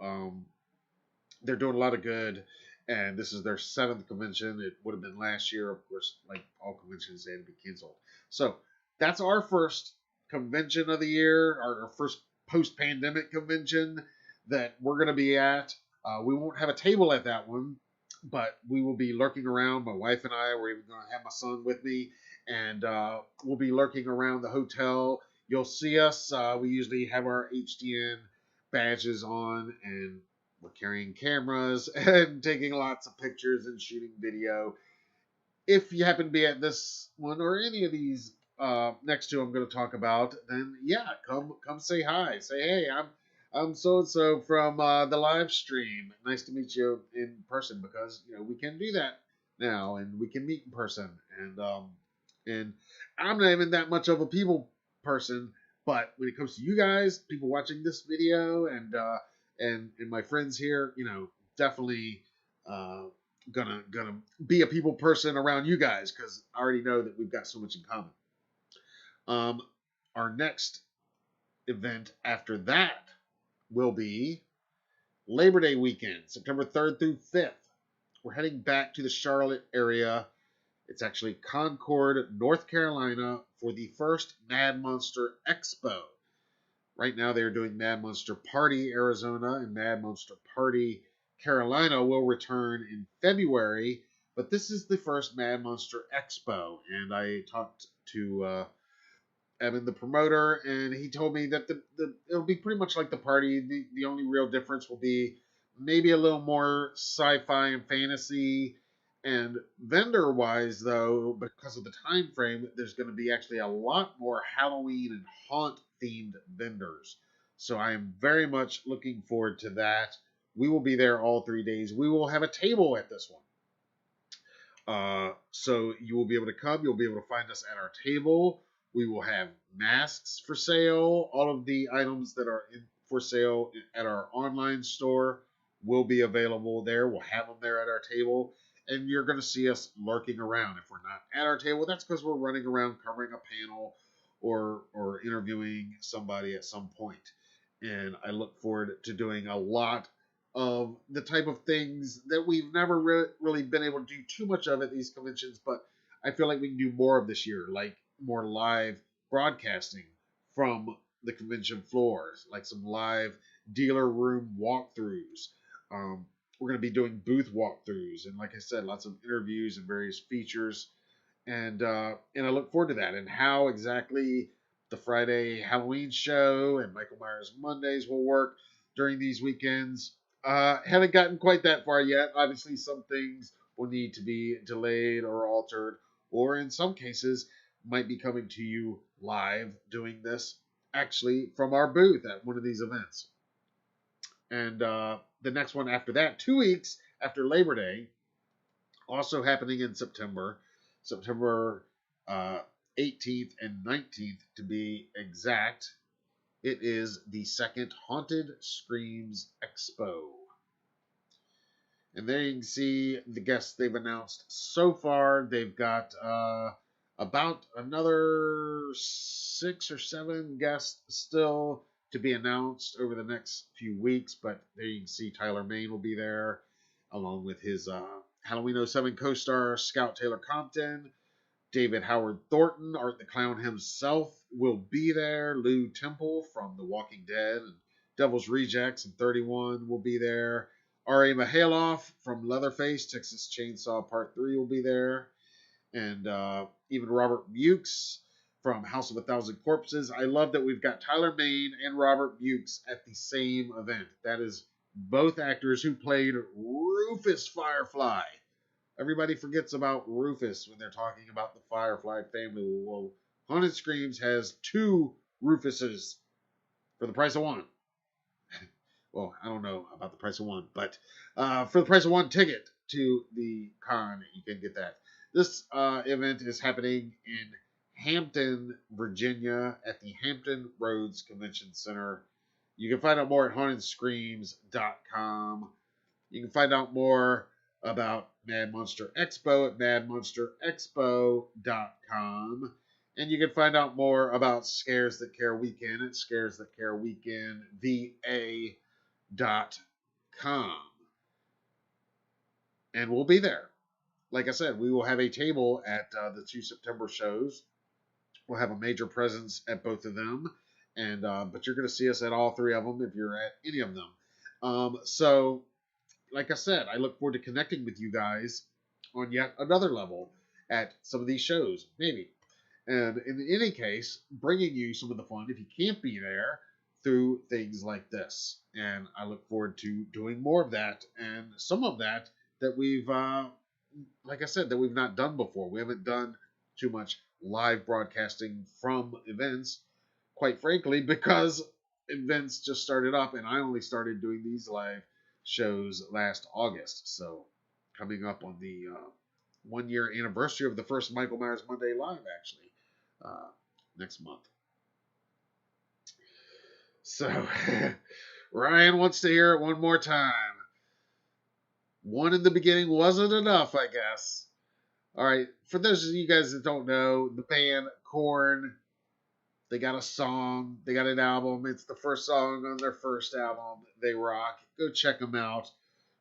they're doing a lot of good, and this is their 7th convention. It would have been last year, of course, like all conventions, they had to be canceled. So that's our first convention of the year, our first post-pandemic convention that we're going to be at. We won't have a table at that one, but we will be lurking around. My wife and I, we're even going to have my son with me, and we'll be lurking around the hotel. You'll see us. We usually have our HDN badges on, and we're carrying cameras and taking lots of pictures and shooting video. If you happen to be at this one or any of these next two I'm going to talk about, then yeah, come say hi. Say, hey, I'm so-and-so from the live stream. Nice to meet you in person, because, we can do that now, and we can meet in person. And I'm not even that much of a people person, but when it comes to you guys, people watching this video, and my friends here, definitely gonna be a people person around you guys, because I already know that we've got so much in common. Our next event after that will be Labor Day weekend, September 3rd through 5th. We're heading back to the Charlotte area. It's actually Concord, North Carolina, for the first Mad Monster Expo. Right now they're doing Mad Monster Party Arizona, and Mad Monster Party Carolina will return in February, but this is the first Mad Monster Expo. And I talked to Evan, the promoter, and he told me that it'll be pretty much like the party. The only real difference will be maybe a little more sci-fi and fantasy. And vendor-wise, though, because of the time frame, there's going to be actually a lot more Halloween and haunt-themed vendors. So I am very much looking forward to that. We will be there all 3 days. We will have a table at this one. So you will be able to come. You'll be able to find us at our table. We will have masks for sale. All of the items that are for sale at our online store will be available there. We'll have them there at our table. And you're going to see us lurking around. If we're not at our table, that's because we're running around covering a panel or interviewing somebody at some point. And I look forward to doing a lot of the type of things that we've never really been able to do too much of at these conventions, but I feel like we can do more of this year, like more live broadcasting from the convention floors, like some live dealer room walkthroughs. We're going to be doing booth walkthroughs, and like I said, lots of interviews and various features, and I look forward to that. And how exactly the Friday Halloween show and Michael Myers Mondays will work during these weekends, haven't gotten quite that far yet. Obviously, some things will need to be delayed or altered, or in some cases might be coming to you live doing this actually from our booth at one of these events. And the next one after that, 2 weeks after Labor Day, also happening in September 18th and 19th to be exact, it is the second Haunted Screams Expo. And there you can see the guests they've announced so far. They've got about another 6 or 7 guests still to be announced over the next few weeks, but there you can see Tyler Mane will be there, along with his Halloween 07 co-star Scout Taylor Compton. David Howard Thornton, Art the Clown himself, will be there. Lou Temple from The Walking Dead and Devil's Rejects and 31 will be there. R.A. Mihailoff from Leatherface, Texas Chainsaw Part 3 will be there. And even Robert Bukes from House of a Thousand Corpses. I love that we've got Tyler Mane and Robert Bukes at the same event. That is both actors who played Rufus Firefly. Everybody forgets about Rufus when they're talking about the Firefly family. Well, Haunted Screams has 2 Rufuses for the price of one. Well, I don't know about the price of one, but for the price of one ticket to the con, you can get that. This event is happening in Hampton, Virginia, at the Hampton Roads Convention Center. You can find out more at hauntedscreams.com. You can find out more about Mad Monster Expo at madmonsterexpo.com. And you can find out more about Scares That Care Weekend at scaresthatcareweekendva.com. And we'll be there. Like I said, we will have a table at the 2 September shows. We'll have a major presence at both of them, and but you're going to see us at all 3 of them if you're at any of them. So, like I said, I look forward to connecting with you guys on yet another level at some of these shows, maybe. And in any case, bringing you some of the fun, if you can't be there, through things like this. And I look forward to doing more of that, and some of that we've, like I said, that we've not done before. We haven't done too much live broadcasting from events, quite frankly, because events just started up, and I only started doing these live shows last August. So coming up on the 1-year anniversary of the first Michael Myers Monday Live, actually, next month. So, Ryan wants to hear it one more time. One in the beginning wasn't enough, I guess. All right, for those of you guys that don't know, the band Korn, they got a song, they got an album. It's the first song on their first album. They rock. Go check them out.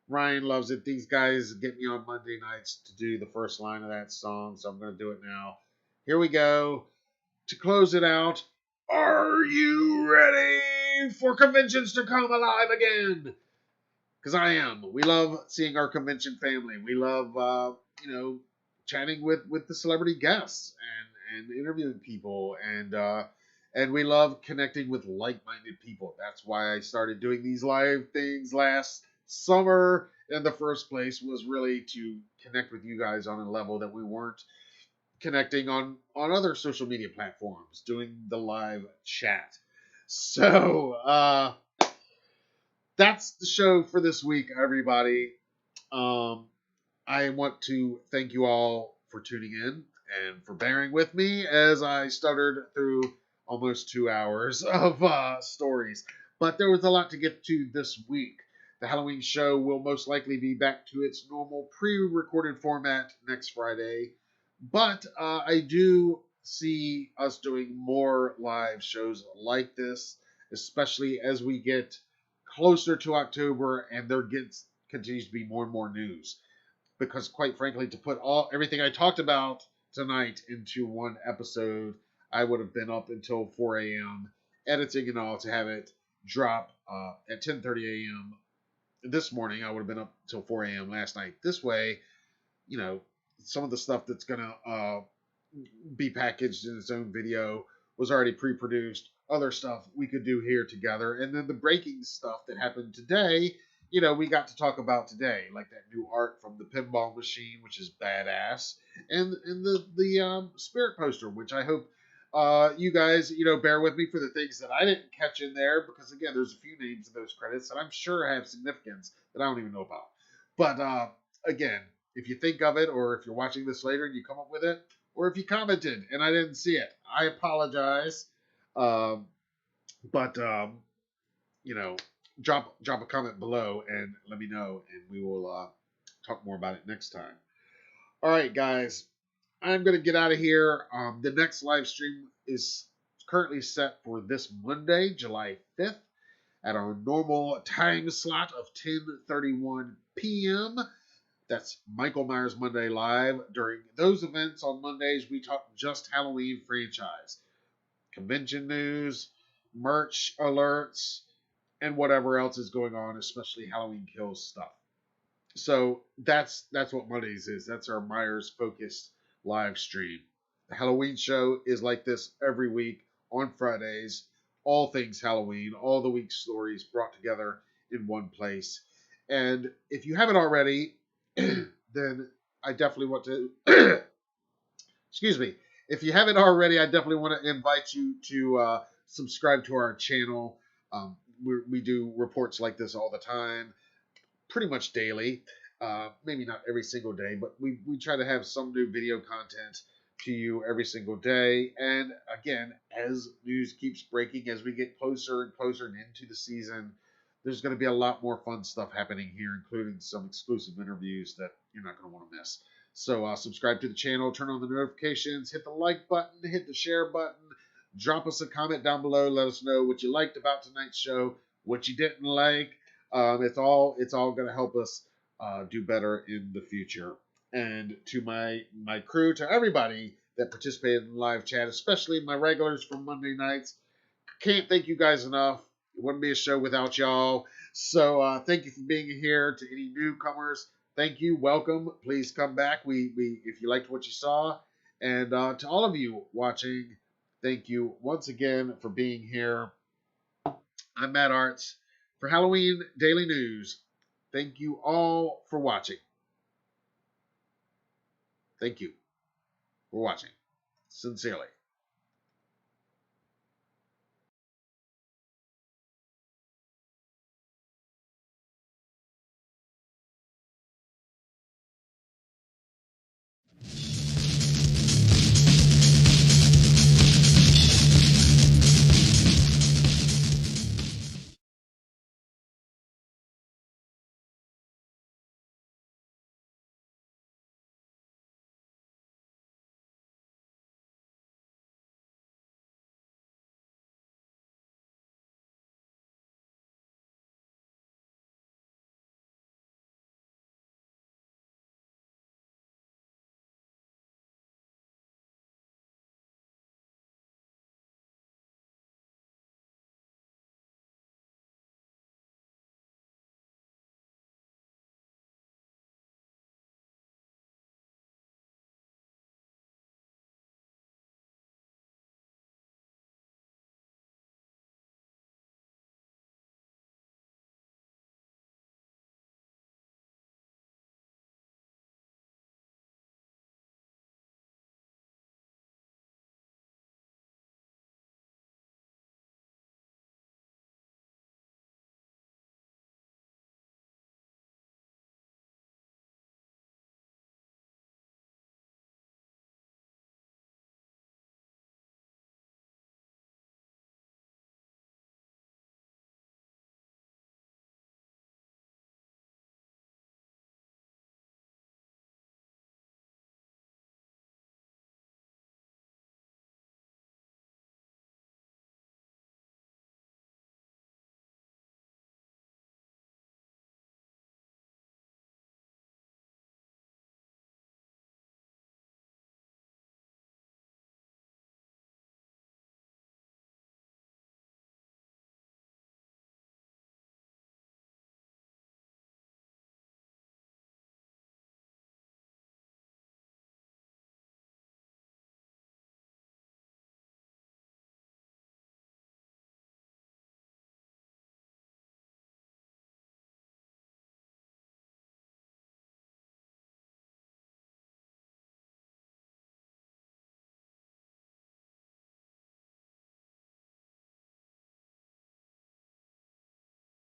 Ryan loves it. These guys get me on Monday nights to do the first line of that song, so I'm going to do it now. Here we go. To close it out, are you ready for conventions to come alive again? Because I am. We love seeing our convention family. We love, chatting with the celebrity guests and interviewing people, and we love connecting with like-minded people. That's why I started doing these live things last summer in the first place, was really to connect with you guys on a level that we weren't connecting on other social media platforms, doing the live chat. So that's the show for this week, everybody. I want to thank you all for tuning in and for bearing with me as I stuttered through almost 2 hours of stories. But there was a lot to get to this week. The Halloween show will most likely be back to its normal pre-recorded format next Friday. But I do see us doing more live shows like this, especially as we get closer to October and there continues to be more and more news. Because quite frankly, to put everything I talked about tonight into one episode, I would have been up until 4 a.m. editing and all to have it drop at 10:30 a.m. this morning. I would have been up until 4 a.m. last night. This way, some of the stuff that's going to be packaged in its own video was already pre-produced. Other stuff we could do here together. And then the breaking stuff that happened today, we got to talk about today, like that new art from the Pinball machine, which is badass, and the Spirit poster, which I hope you guys, bear with me for the things that I didn't catch in there, because again, there's a few names in those credits that I'm sure have significance that I don't even know about. But again, if you think of it, or if you're watching this later and you come up with it, or if you commented and I didn't see it, I apologize. But drop a comment below and let me know, and we will talk more about it next time. All right, guys, I'm going to get out of here. The next live stream is currently set for this Monday, July 5th, at our normal time slot of 10:31 p.m. That's Michael Myers Monday Live. During those events on Mondays, we talk just Halloween franchise, convention news, merch alerts, and whatever else is going on, especially Halloween Kills stuff. So that's what Mondays is. That's our Myers focused live stream. The Halloween show is like this every week on Fridays. All things Halloween, all the week's stories brought together in one place. And if you haven't already, then I definitely want to excuse me. If you haven't already, I definitely want to invite you to subscribe to our channel. We do reports like this all the time, pretty much daily. Maybe not every single day, but we try to have some new video content to you every single day. And again, as news keeps breaking, as we get closer and closer into the season, there's going to be a lot more fun stuff happening here, including some exclusive interviews that you're not going to want to miss. So subscribe to the channel, turn on the notifications, hit the like button, hit the share button, drop us a comment down below. Let us know what you liked about tonight's show, what you didn't like. It's all going to help us do better in the future. And to my crew, to everybody that participated in the live chat, especially my regulars from Monday nights, can't thank you guys enough. It wouldn't be a show without y'all. So thank you for being here. To any newcomers, thank you. Welcome. Please come back. We if you liked what you saw. And to all of you watching, thank you once again for being here. I'm Matt Arts for Halloween Daily News. Thank you all for watching. Thank you for watching. Sincerely.